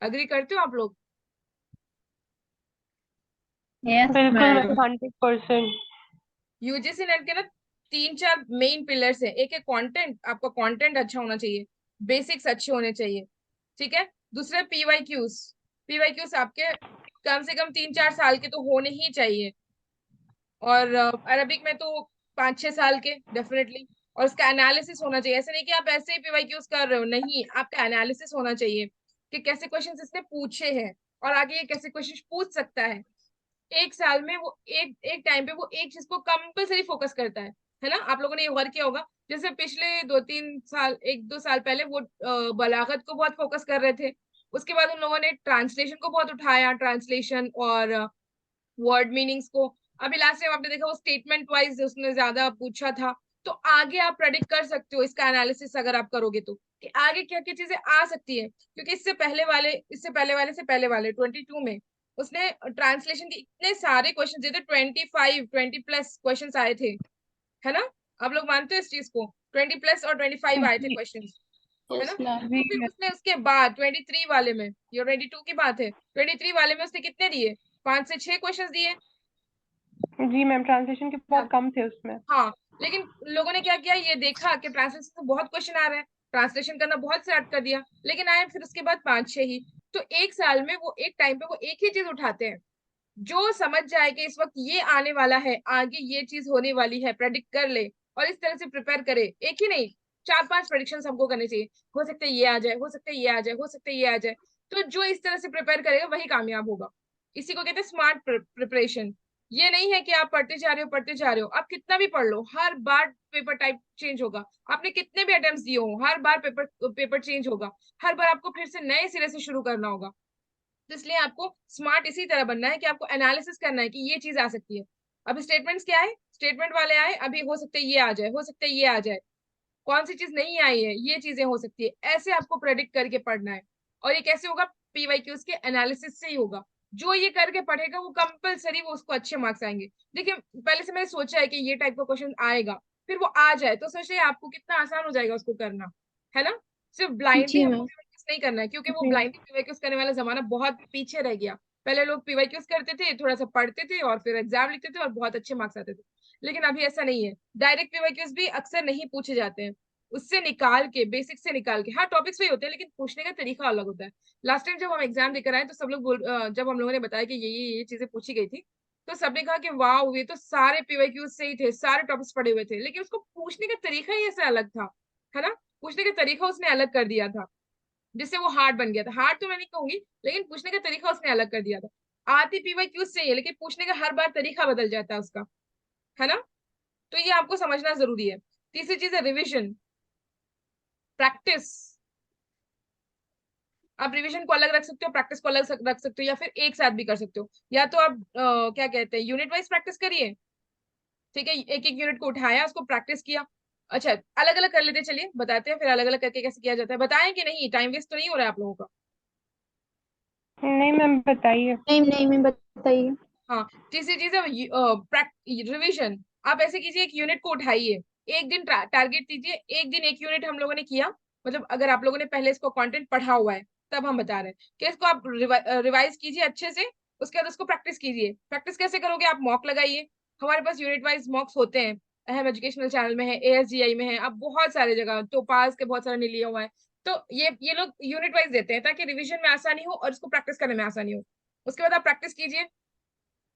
अग्री करते हो आप लोग? यस बिल्कुल मैम। मैम, 100%। यूजीसी नेट के ना 3-4 मेन पिलर्स है। एक है कंटेंट, आपका कंटेंट अच्छा होना चाहिए, बेसिक्स अच्छे होने चाहिए। ठीक है, दूसरा पीवाईक्यूज। पीवाईक्यूज आपके कम से कम 3-4 साल के तो होने ही चाहिए, और अरबिक में तो 5-6 साल के डेफिनेटली। और उसका एनालिसिस होना चाहिए, ऐसे नहीं कि आप ऐसे ही पीवाईक्यूज कर रहे हो, नहीं, आपका एनालिसिस होना चाहिए कि कैसे क्वेश्चंस इसने पूछे हैं और आगे ये कैसे क्वेश्चन पूछ सकता है। एक साल में वो एक एक टाइम पे वो एक चीज को कंपल्सरी फोकस करता है ना। आप लोगों ने ये गौर किया होगा, जैसे पिछले 2-3 साल, 1-2 साल पहले वो बलागत को बहुत फोकस कर रहे थे, उसके बाद उन लोगों ने ट्रांसलेशन को बहुत उठाया, ट्रांसलेशन और वर्ड मीनिंग्स को। अभी लास्ट टाइम आपने देखा वो स्टेटमेंट वाइज उसने ज्यादा पूछा था। तो आगे आप प्रेडिक्ट कर सकते हो इसका एनालिसिस अगर आप करोगे तो, कि आगे क्या क्या चीजें आ सकती है, क्योंकि इससे पहले वाले 22 में उसने ट्रांसलेशन के इतने सारे क्वेश्चन दिए थे, 20+ क्वेश्चन आए थे, है ना। आप लोग मानते हो इस चीज को, 20+ और 25 आए थे जी क्वेश्चन, है ना। Yes ma'am. तो फिर उसने उसके बाद 23 वाले में, ये 22 की बात है, 23 वाले में उसने कितने दिए, 5 से 6 क्वेश्चन दिए। जी मैम, ट्रांसलेशन के बहुत कम थे उसमें। हाँ, लेकिन लोगों ने क्या किया, ये देखा कि ट्रांसलेशन से बहुत क्वेश्चन आ रहे हैं, ट्रांसलेशन करना बहुत स्टार्ट कर दिया, लेकिन आए फिर उसके बाद 5-6 ही। तो एक साल में वो एक टाइम पे वो एक ही चीज उठाते हैं, जो समझ जाए कि इस वक्त ये आने वाला है, आगे ये चीज होने वाली है, प्रेडिक्ट कर ले और इस तरह से प्रिपेयर करे। एक ही नहीं, 4-5 प्रेडिक्शन हमको करने चाहिए, हो सकता है ये आ जाए, हो सकता है ये आ जाए, हो सकता है ये आ जाए। तो जो इस तरह से प्रिपेयर करेगा वही कामयाब होगा। इसी को कहते हैं स्मार्ट प्रिपरेशन। ये नहीं है कि आप पढ़ते जा रहे हो, आप कितना भी पढ़ लो, हर बार पेपर टाइप चेंज होगा। आपने कितने भी अटेम्प्ट्स दिए हो, हर बार पेपर पेपर चेंज होगा, हर बार आपको फिर से नए सिरे से शुरू करना होगा। तो इसलिए आपको स्मार्ट इसी तरह बनना है कि आपको एनालिसिस करना है कि ये चीज आ सकती है। अब स्टेटमेंट्स क्या है, स्टेटमेंट वाले आए, अभी हो सकता है ये आ जाए, हो सकता है ये आ जाए, कौन सी चीज नहीं आई है, ये चीजें हो सकती है, ऐसे आपको प्रेडिक्ट करके पढ़ना है। और ये कैसे होगा, पीवाईक्यूज के एनालिसिस से ही होगा। जो ये करके पढ़ेगा वो कंपलसरी वो उसको अच्छे मार्क्स आएंगे। देखिए पहले से मैंने सोचा है कि ये टाइप का क्वेश्चन आएगा, फिर वो आ जाए तो सोचिए आपको कितना आसान हो जाएगा उसको करना, है ना। सिर्फ ब्लाइंडली जी हमको मैम। पीवाईक्यूज नहीं करना है, क्योंकि वो जी ब्लाइंडली पीवाईक्यूज करने वाला जमाना बहुत पीछे रह गया। पहले लोग पीवाईक्यूज करते थे, थोड़ा सा पढ़ते थे और फिर एग्जाम लिखते थे और बहुत अच्छे मार्क्स आते थे। लेकिन अभी ऐसा नहीं है, डायरेक्ट पीवाईक्यूज भी अक्सर नहीं पूछे जाते हैं, उससे निकाल के, बेसिक से निकाल के। हाँ टॉपिक्स वही होते हैं लेकिन पूछने का तरीका अलग होता है। लास्ट टाइम जब हम एग्जाम देकर आए तो सब लोग जब हम लोगों ने बताया कि ये चीजें पूछी गई थी, तो सबने कहा कि वाह ये तो सारे पीवाईक्यूज से ही थे, सारे टॉपिक्स पढ़े हुए थे, लेकिन उसको पूछने का तरीका ही ऐसा अलग था, है ना। पूछने का तरीका उसने अलग कर दिया था, जिससे वो हार्ड बन गया था। हार्ड तो मैं नहीं कहूंगी, लेकिन पूछने का तरीका उसने अलग कर दिया था। आती पीवाईक्यूज से ही है, लेकिन पूछने का हर बार तरीका बदल जाता है उसका, है ना। तो ये आपको समझना जरूरी है। तीसरी चीज है रिविजन, प्रैक्टिस। आप रिवीजन को अलग रख सकते हो, प्रैक्टिस को अलग रख सकते हो, या फिर एक साथ भी कर सकते हो। या तो आप क्या कहते हैं, यूनिट वाइज प्रैक्टिस करिए, ठीक है, एक एक यूनिट को उठाया, उसको प्रैक्टिस किया। अच्छा अलग अलग कर लेते हैं, चलिए बताते हैं फिर अलग अलग करके कैसे किया जाता है। बताएं कि नहीं, टाइम वेस्ट तो नहीं हो रहा है आप लोगों का। नहीं मैम बताइए। नहीं नहीं मैम, बताइए। हाँ तीसरी चीज है रिवीजन। आप ऐसे कीजिए, एक यूनिट को उठाइए, एक दिन टारगेट दीजिए, एक दिन एक यूनिट हम लोगों ने किया, मतलब अगर आप लोगों ने पहले इसको कंटेंट पढ़ा हुआ है तब हम बता रहे हैं कि इसको आप रिवाइज कीजिए अच्छे से। उसके बाद उसको प्रैक्टिस कीजिए। प्रैक्टिस कैसे करोगे, आप मॉक लगाइए। हमारे पास यूनिट वाइज मॉक्स होते हैं, अहम एजुकेशनल चैनल में है, एएसजीआई में है, अब बहुत सारे जगह, तो पास के बहुत सारे ने लिया हुआ है। तो ये लोग यूनिट वाइज देते हैं ताकि रिवीजन में आसानी हो और इसको प्रैक्टिस करने में आसानी हो। उसके बाद आप प्रैक्टिस कीजिए,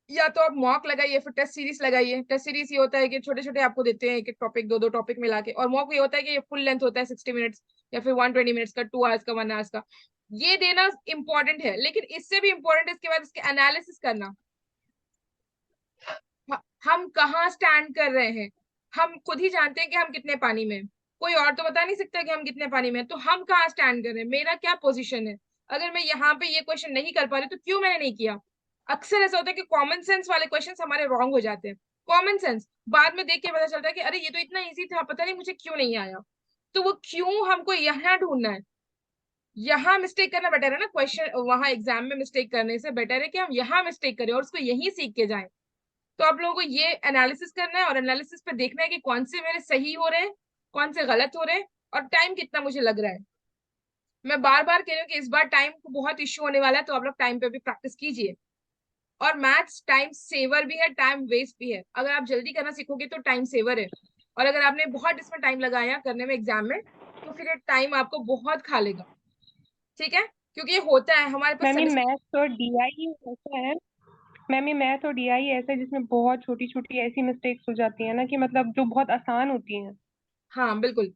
या तो आप मॉक लगाइए, फिर टेस्ट सीरीज लगाइए। टेस्ट सीरीज ये होता है कि छोटे छोटे आपको देते हैं, एक एक टॉपिक, दो दो टॉपिक मिला के। और मॉक ये होता है कि ये फुल लेंथ होता है, 60 मिनट्स या फिर 120 मिनट्स का, 2 आवर्स का, 1 आवर्स का। ये देना इंपॉर्टेंट है, लेकिन इससे भी इंपॉर्टेंट है इसके बाद इसके एनालिसिस करना। हम कहाँ स्टैंड कर रहे हैं, हम खुद ही जानते हैं कि हम कितने पानी में हैं। कोई और तो बता नहीं सकता कि हम कितने पानी में हैं। तो हम कहाँ स्टैंड कर रहे हैं, मेरा क्या पोजीशन है। अगर मैं यहाँ पे ये क्वेश्चन नहीं कर पा रही तो क्यों मैंने नहीं किया। अक्सर ऐसा होता है कि कॉमन सेंस वाले क्वेश्चंस हमारे रॉन्ग हो जाते हैं। कॉमन सेंस बाद में देख के पता चलता है कि अरे ये तो इतना इजी था, पता नहीं मुझे क्यों नहीं आया। तो वो क्यों हमको यहाँ ढूंढना है। यहाँ मिस्टेक करना बेटर है ना, क्वेश्चन वहां एग्जाम में मिस्टेक करने से बेटर है कि हम यहाँ मिस्टेक करें और उसको यहीं सीख के जाएं। तो आप लोगों को ये एनालिसिस करना है और एनालिसिस पे देखना है कि कौन से मेरे सही हो रहे हैं, कौन से गलत हो रहे हैं, और टाइम कितना मुझे लग रहा है। मैं बार बार कह रही हूँ कि इस बार टाइम को बहुत इश्यू होने वाला है, तो आप लोग टाइम पे भी प्रैक्टिस कीजिए। और मैथ्स टाइम सेवर भी है, टाइम वेस्ट भी है। अगर आप जल्दी करना सीखोगे तो टाइम सेवर है, और अगर आपने बहुत इसमें टाइम लगाया करने में एग्जाम में, तो फिर ये टाइम आपको बहुत खा लेगा, ठीक है। क्योंकि ये होता है हमारे पास मैम ये सेमेस्टर। मैथ्स और डीआई ऐसा है, मैम ये मैथ और डीआई ऐसा है जिसमें बहुत छोटी छोटी ऐसी मिस्टेक्स हो जाती है ना कि मतलब जो बहुत आसान होती हैं। हाँ बिल्कुल,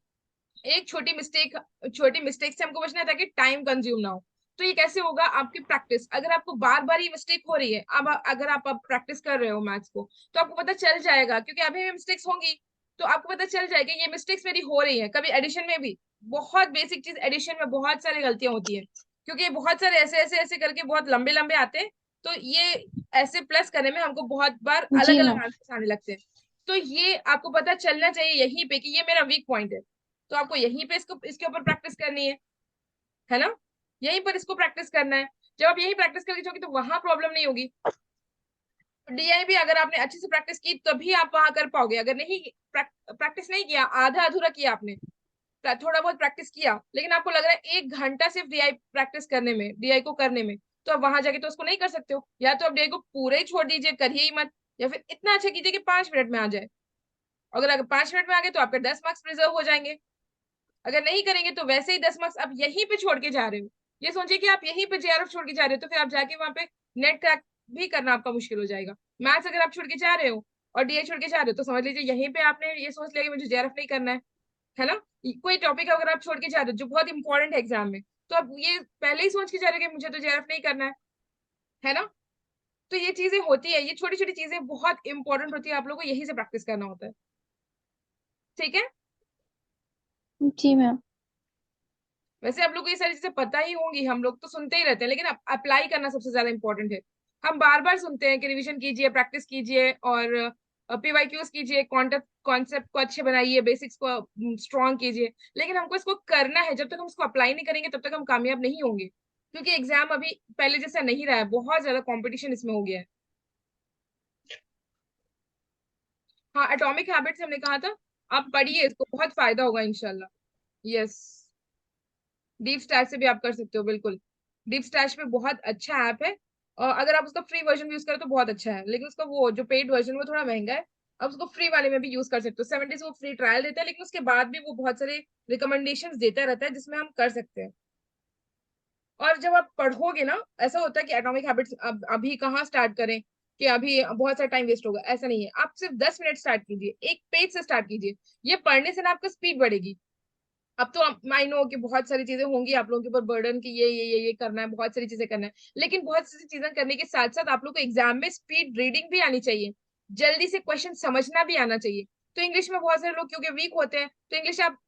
एक छोटी मिस्टेक से हमको बचना है ताकि टाइम कंज्यूम ना हो। तो ये कैसे होगा, आपकी प्रैक्टिस, अगर आपको बार बार ये मिस्टेक हो रही है, अब अगर आप अब प्रैक्टिस कर रहे हो मैथ्स को, तो आपको पता चल जाएगा, क्योंकि अभी भी मिस्टेक्स होंगी, तो आपको पता चल जाएगा ये मिस्टेक्स मेरी हो रही है। कभी एडिशन में भी, बहुत बेसिक चीज, एडिशन में बहुत सारी गलतियां होती है, क्योंकि ये बहुत सारे ऐसे ऐसे ऐसे करके बहुत लंबे लंबे आते हैं। तो ये ऐसे प्लस करने में हमको बहुत बार अलग जी अलग मैम। आंसर्स आने लगते हैं। तो ये आपको पता चलना चाहिए यहीं पे कि ये मेरा वीक पॉइंट है, तो आपको यहीं पे इसको इसके ऊपर प्रैक्टिस करनी है ना। यहीं पर इसको प्रैक्टिस करना है। जब आप यही प्रैक्टिस करके जाओगे तो वहां प्रॉब्लम नहीं होगी। डीआई भी अगर आपने अच्छे से प्रैक्टिस की तभी आप वहां कर पाओगे। अगर नहीं प्रैक्टिस नहीं किया, आधा अधूरा किया आपने, थोड़ा बहुत प्रैक्टिस किया, लेकिन आपको लग रहा है 1 घंटा सिर्फ डीआई प्रैक्टिस करने में, डीआई को करने में, तो आप वहां जाके तो उसको नहीं कर सकते हो। या तो आप डीआई को पूरे ही छोड़ दीजिए, करिए ही मत, या फिर इतना अच्छा कीजिए कि 5 मिनट में आ जाए। अगर 5 मिनट में आ गए तो आपके 10 मार्क्स प्रिजर्व हो जाएंगे। अगर नहीं करेंगे तो वैसे ही 10 मार्क्स आप यहीं पे छोड़ के जा रहे हो। ये सोचिए कि आप यहीं पे जेआरएफ छोड़ के जा रहे हो, तो फिर आप जाके वहां पे नेट क्रैक भी करना आपका मुश्किल हो जाएगा। मैथ्स अगर आप छोड़ के जा रहे हो और डीए छोड़ के जा रहे हो, तो समझ लीजिए यहीं पे आपने ये सोच लिया कि मुझे जेआरएफ नहीं करना है ना। कोई टॉपिक अगर आप छोड़ के जा रहे हो जो बहुत इंपॉर्टेंट है एग्जाम में, तो आप ये पहले ही सोच के जा रहे हो कि मुझे तो जेआरएफ नहीं करना है ना। तो ये चीजें होती है, ये छोटी छोटी चीजें बहुत इंपॉर्टेंट होती है, आप लोगों को यही से प्रैक्टिस करना होता है। ठीक है, जी मैम। वैसे आप लोग को ये सारी चीजें पता ही होंगी, हम लोग तो सुनते ही रहते हैं, लेकिन अप्लाई करना सबसे ज्यादा इंपॉर्टेंट है। हम बार बार सुनते हैं कि रिवीजन कीजिए, प्रैक्टिस कीजिए और पीवाईक्यूज कीजिए, कॉन्सेप्ट को अच्छे बनाइए, बेसिक्स को स्ट्रॉन्ग कीजिए, लेकिन हमको इसको करना है। जब तक हम इसको अप्लाई नहीं करेंगे तब तक हम कामयाब नहीं होंगे, क्योंकि एग्जाम अभी पहले जैसा नहीं रहा है, बहुत ज्यादा कंपटीशन इसमें हो गया है। हाँ, एटॉमिक हैबिट्स हमने कहा था, आप पढ़िए इसको, बहुत फायदा होगा इंशाल्लाह। यस, डीप स्टैश से भी आप कर सकते हो, बिल्कुल। डीप स्टैश पे बहुत अच्छा ऐप है, और अगर आप उसका फ्री वर्जन यूज करो तो बहुत अच्छा है, लेकिन उसका वो जो पेड वर्जन वो थोड़ा महंगा है। आप उसको फ्री वाले में भी यूज कर सकते हो, 7 days वो फ्री ट्रायल देता है, लेकिन उसके बाद भी वो बहुत सारे रिकमेंडेशंस देता रहता है जिसमें हम कर सकते हैं। और जब आप पढ़ोगे ना, ऐसा होता है कि एटॉमिक हैबिट्स अब अभी कहाँ स्टार्ट करें, कि अभी बहुत सारा टाइम वेस्ट होगा, ऐसा नहीं है। आप सिर्फ 10 मिनट स्टार्ट कीजिए, एक पेज से स्टार्ट कीजिए। ये पढ़ने से ना आपका स्पीड बढ़ेगी। अब तो आई नो कि बहुत सारी चीजें होंगी आप लोगों के ऊपर बर्डन की, ये करना है, बहुत सारी चीजें करना है, लेकिन बहुत सारी चीजें करने के साथ साथ आप लोग को एग्जाम में स्पीड रीडिंग भी आनी चाहिए, जल्दी से क्वेश्चन समझना भी आना चाहिए। तो इंग्लिश में बहुत सारे लोग क्योंकि वीक होते हैं, तो इंग्लिश आप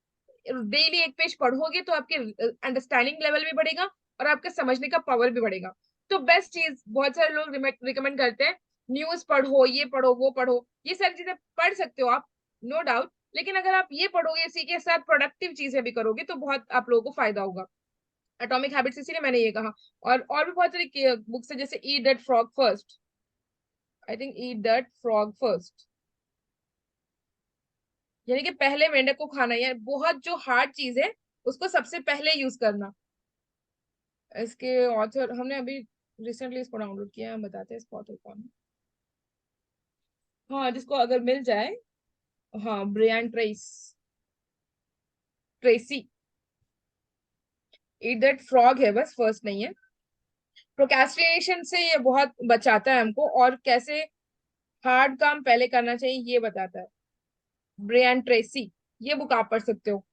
डेली एक पेज पढ़ोगे तो आपके अंडरस्टैंडिंग लेवल भी बढ़ेगा और आपके समझने का पावर भी बढ़ेगा। तो बेस्ट चीज बहुत सारे लोग रिकमेंड करते हैं, न्यूज पढ़ो, ये पढ़ो, वो पढ़ो, ये सारी चीजें पढ़ सकते हो आप, नो डाउट, लेकिन अगर आप ये पढ़ोगे इसी के साथ प्रोडक्टिव चीजें भी करोगे तो बहुत आप लोगों को फायदा होगा। एटॉमिक हैबिट्स इसीलिए मैंने ये कहा। और भी बहुत सारी बुक्स है, जैसे eat that frog first, I think eat that frog first, यानी कि पहले मेंढक को खाना, या बहुत जो हार्ड चीज है उसको सबसे पहले यूज करना। इसके ऑथर हमने अभी रिसेंटली इसको डाउनलोड किया है, हम बताते हैं इसको ऑथर कौन है। हाँ, जिसको अगर मिल जाए, हाँ, Brian Tracy. Eat that frog है, बस फर्स्ट नहीं है। प्रोक्रेस्टिनेशन से ये बहुत बचाता है हमको, और कैसे हार्ड काम पहले करना चाहिए ये बताता है, ब्रियान ट्रेसी। ये बुक आप पढ़ सकते हो।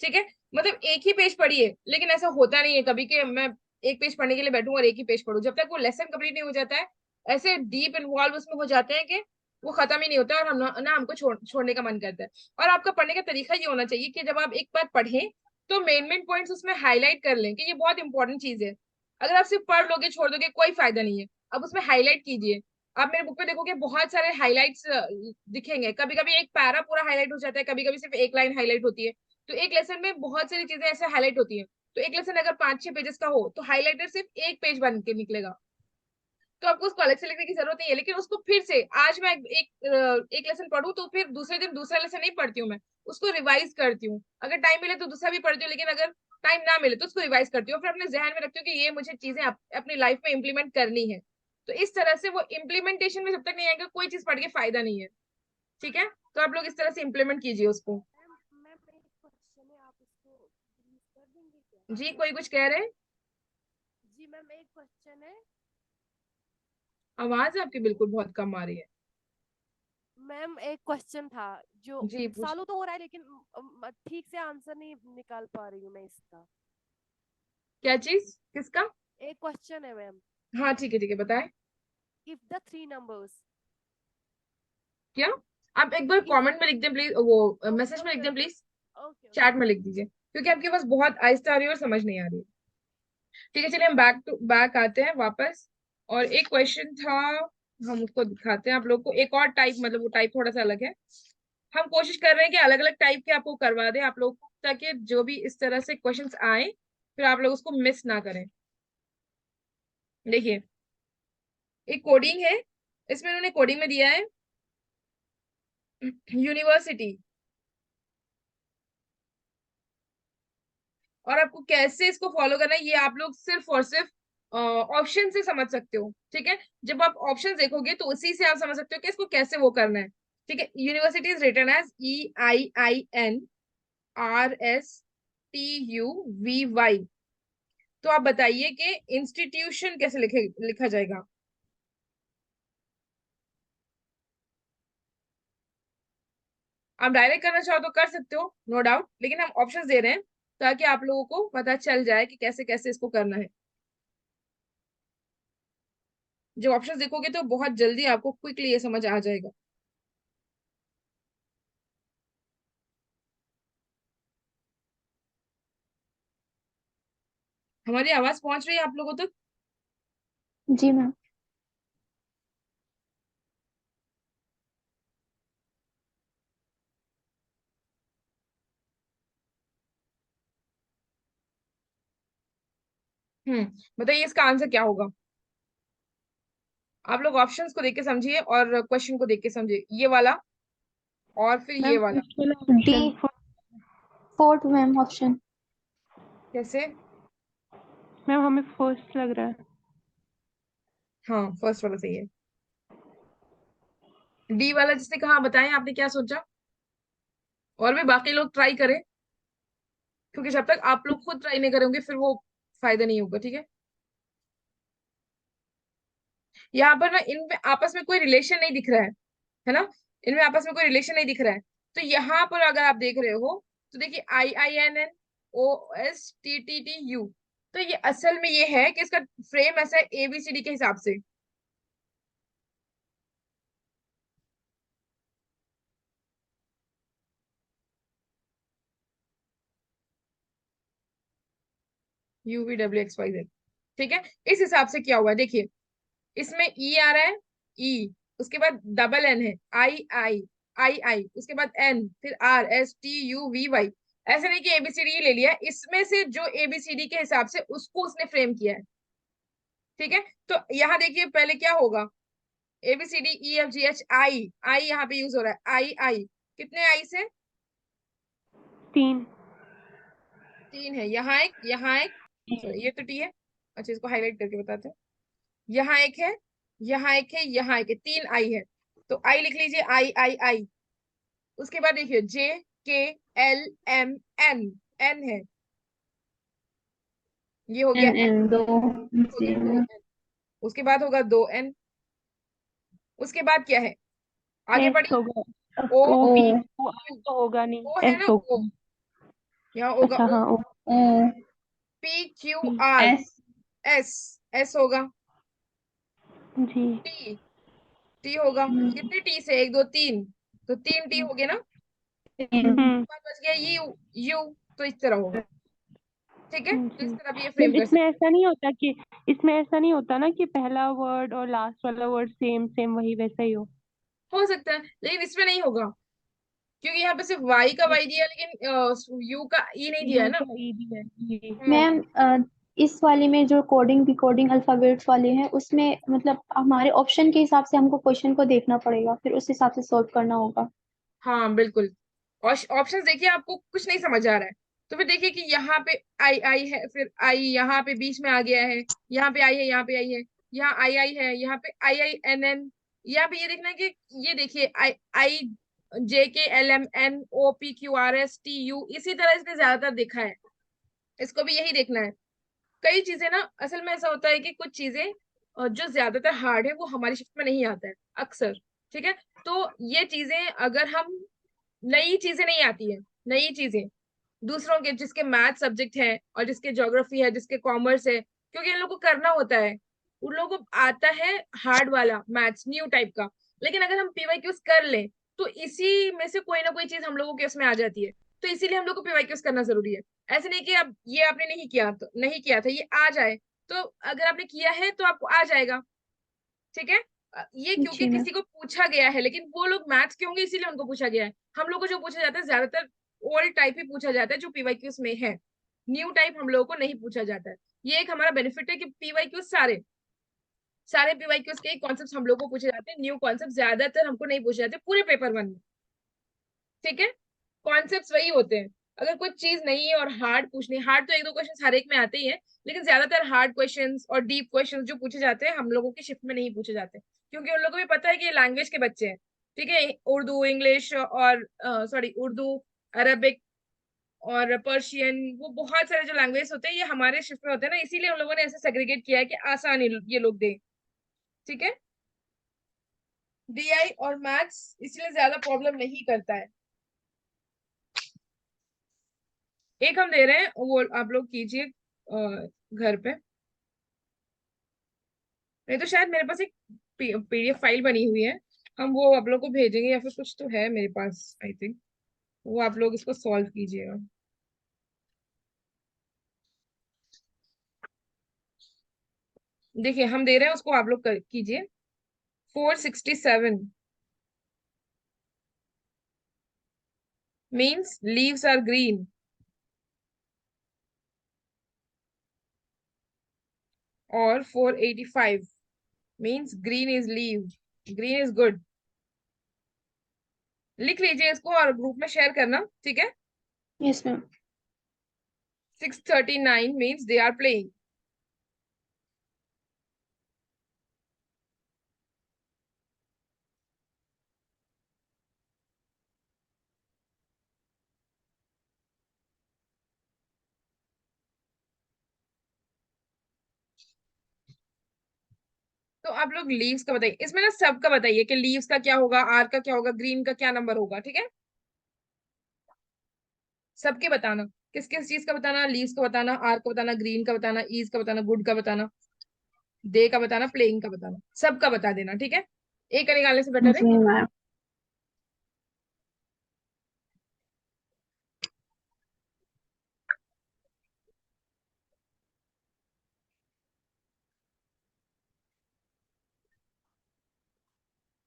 ठीक है, मतलब एक ही पेज पढ़िए, लेकिन ऐसा होता नहीं है कभी कि मैं एक पेज पढ़ने के लिए बैठूं और एक ही पेज पढ़ूं, जब तक वो लेसन कंप्लीट नहीं हो जाता है। ऐसे डीप इन्वॉल्व उसमें हो जाते हैं कि वो खत्म ही नहीं होता, और हम ना हमको छोड़ने का मन करता है। और आपका पढ़ने का तरीका ये होना चाहिए कि जब आप एक बार पढ़ें तो मेन पॉइंट्स उसमें हाईलाइट कर लें कि ये बहुत इंपॉर्टेंट चीज है। अगर आप सिर्फ पढ़ लोगे छोड़ दोगे कोई फायदा नहीं है, अब उसमें हाईलाइट कीजिए। आप मेरे बुक पे देखोगे बहुत सारे हाईलाइट्स दिखेंगे, कभी कभी एक पैरा पूरा हाईलाइट हो जाता है, कभी कभी सिर्फ एक लाइन हाईलाइट होती है। तो एक लेसन में बहुत सारी चीजें ऐसे हाईलाइट होती है। तो एक लेसन अगर 5-6 पेजेस का हो तो हाईलाइटर सिर्फ एक पेज बन के निकलेगा, तो आपको उसको अलग से लिखने की जरूरत नहीं है। लेकिन उसको फिर से, आज मैं एक लेसन पढ़ूं तो फिर दूसरे दिन दूसरा लेसन नहीं पढ़ती हूँ, मैं उसको रिवाइज करती हूँ। अगर टाइम मिले तो दूसरा भी पढ़ती हूँ, लेकिन अगर टाइम ना मिले तो उसको रिवाइज करती हूँ, फिर अपने जहन में रखती हूँ कि ये मुझे चीजें अपनी लाइफ में इंप्लीमेंट करनी है। तो इस तरह से वो इम्प्लीमेंटेशन में जब तक नहीं आएगा कोई चीज पढ़ के फायदा नहीं है। ठीक है, तो आप लोग इस तरह से इम्प्लीमेंट कीजिए उसको। मैम मैम एक क्वेश्चन है, आप इसको प्लीज कर देंगे क्या? जी, कोई कुछ कह रहे हैं? जी मैम एक क्वेश्चन है। आवाज आपकी बिल्कुल बहुत कम आ रही है। मैम एक क्वेश्चन था जो जी, पूछ। चालू तो हो रहा है, लेकिन ठीक से आंसर नहीं निकाल पा रही हूँ मैं इसका। क्या चीज, किसका? एक क्वेश्चन है मैम। हाँ, ठीक है, ठीक है, बताएं। इफ द थ्री नंबर्स, क्या? आप एक बार इफ कमेंट में लिख दें प्लीज, वो ओके मैसेज में लिख ओके दें okay please, okay chat okay. में लिख दीजिए, क्योंकि आपके पास बहुत आहिस्ता आ रही है और समझ नहीं आ रही है। ठीक है, चलिए हम बैक आते हैं वापस। और एक क्वेश्चन था, हम उसको दिखाते हैं आप लोग को, एक और टाइप, मतलब वो टाइप थोड़ा सा अलग है। हम कोशिश कर रहे हैं कि अलग अलग टाइप के आपको करवा दें आप लोग को, ताकि जो भी इस तरह से क्वेश्चंस आए फिर आप लोग उसको मिस ना करें। देखिए, एक कोडिंग है, इसमें उन्होंने कोडिंग में दिया है यूनिवर्सिटी, और आपको कैसे इसको फॉलो करना है ये आप लोग सिर्फ और सिर्फ ऑप्शन से समझ सकते हो। ठीक है, जब आप ऑप्शन देखोगे तो उसी से आप समझ सकते हो कि इसको कैसे वो करना है। ठीक है, university is written as EIINRSTUVY। तो आप बताइए कि इंस्टीट्यूशन कैसे लिखा जाएगा? आप डायरेक्ट करना चाहो तो कर सकते हो, नो डाउट, लेकिन हम ऑप्शंस दे रहे हैं ताकि आप लोगों को पता चल जाए कि कैसे कैसे इसको करना है। जब ऑप्शंस देखोगे तो बहुत जल्दी आपको क्विकली ये समझ आ जाएगा। हमारी आवाज पहुंच रही है आप लोगों तक? जी मैम। बताइए इसका आंसर क्या होगा? आप लोग ऑप्शंस को देख के समझिए और क्वेश्चन को देख के समझिए, ये वाला और फिर ये मैम वाला। D, fourth ma'am option. कैसे? मैम हमें फर्स्ट लग रहा है। हाँ, फर्स्ट वाला सही है। डी वाला जिसने कहा, बताएं आपने क्या सोचा, और भी बाकी लोग ट्राई करें, क्योंकि जब तक आप लोग खुद ट्राई नहीं करेंगे फिर वो फायदा नहीं होगा, ठीक है? यहाँ पर ना इनमें आपस में कोई रिलेशन नहीं दिख रहा है ना? इनमें आपस में कोई रिलेशन नहीं दिख रहा है। तो यहाँ पर अगर आप देख रहे हो तो देखिए I I N N O S T T T U, तो ये असल में ये है कि इसका फ्रेम ऐसा है एबीसीडी के हिसाब से। U V W X Y Z, ठीक है? इस हिसाब से क्या हुआ है देखिए, इसमें ई आ रहा है, ई, उसके बाद डबल एन है, आई आई आई आई, उसके बाद एन, फिर R S T U V Y. ऐसे नहीं कि एबीसीडी ले लिया, इसमें से जो एबीसीडी के हिसाब से उसको उसने फ्रेम किया है, ठीक है? तो यहाँ देखिए पहले क्या होगा, A B C D E F G H I, I यहाँ पे यूज हो रहा है, आई आई, कितने आई से? 3। 3 है। यहाँ एक, सॉरी ये तो टी है, अच्छा इसको हाईलाइट करके बताते हैं। यहाँ एक है, यहाँ एक है, यहाँ एक है, 3 आई है। तो आई लिख लीजिए, आई आई आई। उसके बाद देखिए जे K L M N, N है, ये हो गया एन एन, एन दो हो जी गया 2 एन। उसके बाद होगा 2 एन। उसके बाद क्या है, आगे एस बढ़िए, होगा, ओ ओ पी पी, ओ वो आर क्यू, तो होगा नहीं, ओ है एस ना, ओ, होगा। यहाँ होगा अच्छा ओ, हाँ, O O P Q P, R, S S, S होगा, जी। टी, टी होगा, कितने टी से, 1 2 3, तो 3 टी हो गए ना? हम्म। बाद बच गया यू, यू, तो इस तरह होगा, ठीक है? तो जी इस तरह भी ये मैम, फ्रेम कर इसमें सकते ऐसा नहीं होता कि, इसमें ऐसा नहीं होता ना कि पहला वर्ड और लास्ट वाला वर्ड सेम सेम वही वैसा ही हो? हो सकता है, लेकिन इसमें नहीं होगा, क्योंकि यहाँ पे सिर्फ वाई का वाई दिया, लेकिन यू का ई नहीं दिया है यू ना। का ई भी है जी। मैम इस वाले में जो कोडिंग डिकोडिंग अल्फाबेट्स वाले हैं उसमें मतलब हमारे ऑप्शन के हिसाब से हमको क्वेश्चन को देखना पड़ेगा, फिर उस हिसाब से सॉल्व करना होगा। हाँ बिल्कुल। और ऑप्शंस देखिए, आपको कुछ नहीं समझ आ रहा है तो फिर देखिए कि यहाँ पे आई आई है, फिर आई यहाँ पे बीच में आ गया है, यहाँ पे आई है, यहाँ पे आई है, यहाँ आई आई है, यहाँ पे आई आई एन एन, यहाँ पे ये देखना है कि ये देखिए I I J K L M N O P Q R S T U, इसी तरह इसने ज्यादातर देखा है, इसको भी यही देखना है। कई चीजें ना, असल में ऐसा होता है कि कुछ चीजें जो ज्यादातर हार्ड है वो हमारी शिफ्ट में नहीं आता है अक्सर, ठीक है? तो ये चीजें अगर हम, नई चीजें नहीं आती है, नई चीजें दूसरों के, जिसके मैथ सब्जेक्ट है और जिसके ज्योग्राफी है, जिसके कॉमर्स है, क्योंकि इन लोगों को करना होता है, उन लोगों को आता है हार्ड वाला मैथ्स, न्यू टाइप का। लेकिन अगर हम पीवाईक्यूज कर लें तो इसी में से कोई ना कोई चीज हम लोगों के उसमें आ जाती है, तो इसीलिए हम लोग को पीवाईक्यूज करना जरूरी है। ऐसे नहीं कि अब ये आपने नहीं किया तो नहीं किया था, ये आ जाए, तो अगर आपने किया है तो आपको आ जाएगा, ठीक है? ये क्योंकि जी मैम। किसी को पूछा गया है, लेकिन वो लोग मैथ्स के होंगे इसीलिए उनको पूछा गया है। हम लोग को जो पूछा जाता है ज्यादातर ओल्ड टाइप ही पूछा जाता है जो पीवाईक्यूज में है, न्यू टाइप हम लोगों को नहीं पूछा जाता है। ये एक हमारा बेनिफिट है कि पीवाईक्यूज सारे सारे पीवाईक्यूज के कॉन्सेप्ट हम लोग को पूछे जाते हैं, न्यू कॉन्सेप्ट ज्यादातर हमको नहीं पूछे जाते पूरे पेपर 1 में, ठीक है? कॉन्सेप्ट वही होते हैं। अगर कुछ चीज नहीं है और हार्ड पूछनी, हार्ड तो 1 2 क्वेश्चन हर एक में आते ही है, लेकिन ज्यादातर हार्ड क्वेश्चंस और डीप क्वेश्चंस जो पूछे जाते हैं हम लोगों की शिफ्ट में नहीं पूछे जाते, क्योंकि उन लोगों को भी पता है कि ये लैंग्वेज के बच्चे हैं, ठीक है? उर्दू, इंग्लिश और सॉरी उर्दू, अरबिक और पर्शियन, वो बहुत सारे जो लैंग्वेज होते हैं ये हमारे शिफ्ट में होते हैं ना, इसीलिए उन लोगों ने ऐसे सेग्रीगेट किया है कि आसान ये लोग दें, ठीक है? डीआई और मैथ्स इसलिए ज्यादा प्रॉब्लम नहीं करता है। एक हम दे रहे हैं, वो आप लोग कीजिए घर पे। नहीं तो शायद मेरे पास एक पीडीएफ फाइल बनी हुई है, हम वो आप लोग को भेजेंगे, या फिर कुछ तो है मेरे पास आई थिंक, वो आप लोग इसको सॉल्व कीजिएगा। देखिए हम दे रहे हैं, उसको आप लोग कीजिए। 467 मीन्स लीव्स आर ग्रीन, और 485 means green is leave, green is good. लिख लीजिए इसको और ग्रुप में शेयर करना, ठीक है। Yes ma'am. 639 means they are playing. तो आप लोग लीव्स का बताइए, इसमें ना सबका बताइए कि लीव्स का क्या होगा, आर का क्या होगा, ग्रीन का क्या नंबर होगा, ठीक है। सबके बताना, किस किस चीज का बताना, लीव्स का बताना, आर का बताना, ग्रीन का बताना, ईज का बताना, गुड का बताना, दे का बताना, प्लेइंग का बताना, सबका बता देना, ठीक है। एक का निकालने से बेटर है जी कि मैम।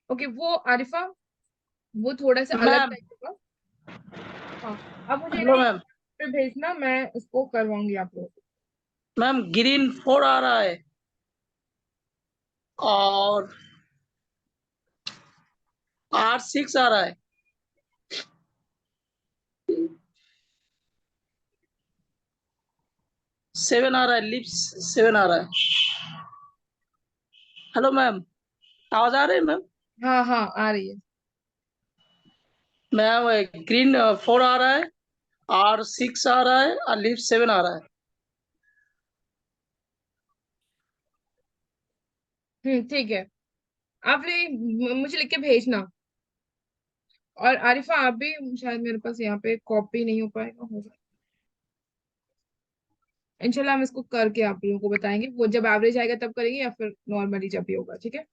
ओके। वो आरिफा, वो थोड़ा सा अलग मैम। टाइप होगा। हाँ, अब मुझे ना हेलो ये मैम। पे भेजना, मैं इसको करवाऊंगी आप लोगों को। मैम ग्रीन 4 आ रहा है और R6 आ रहा है। 7 आ रहा है, लिप्स 7 आ रहा है। हेलो मैम, आवाज आ रही है मैम? हाँ हाँ आ रही है। मैम ग्रीन 4 आ रहा है, R6 आ रहा है और लिप्स 7 आ रहा है। ठीक है। आप मुझे लिख के भेजना। और आरिफा आप भी, शायद मेरे पास यहाँ पे कॉपी नहीं हो पाएगा, होगा। इंशाल्लाह हम इसको करके आप लोगों को बताएंगे, वो जब एवरेज आएगा तब करेंगे, या फिर नॉर्मली जब भी होगा, ठीक है।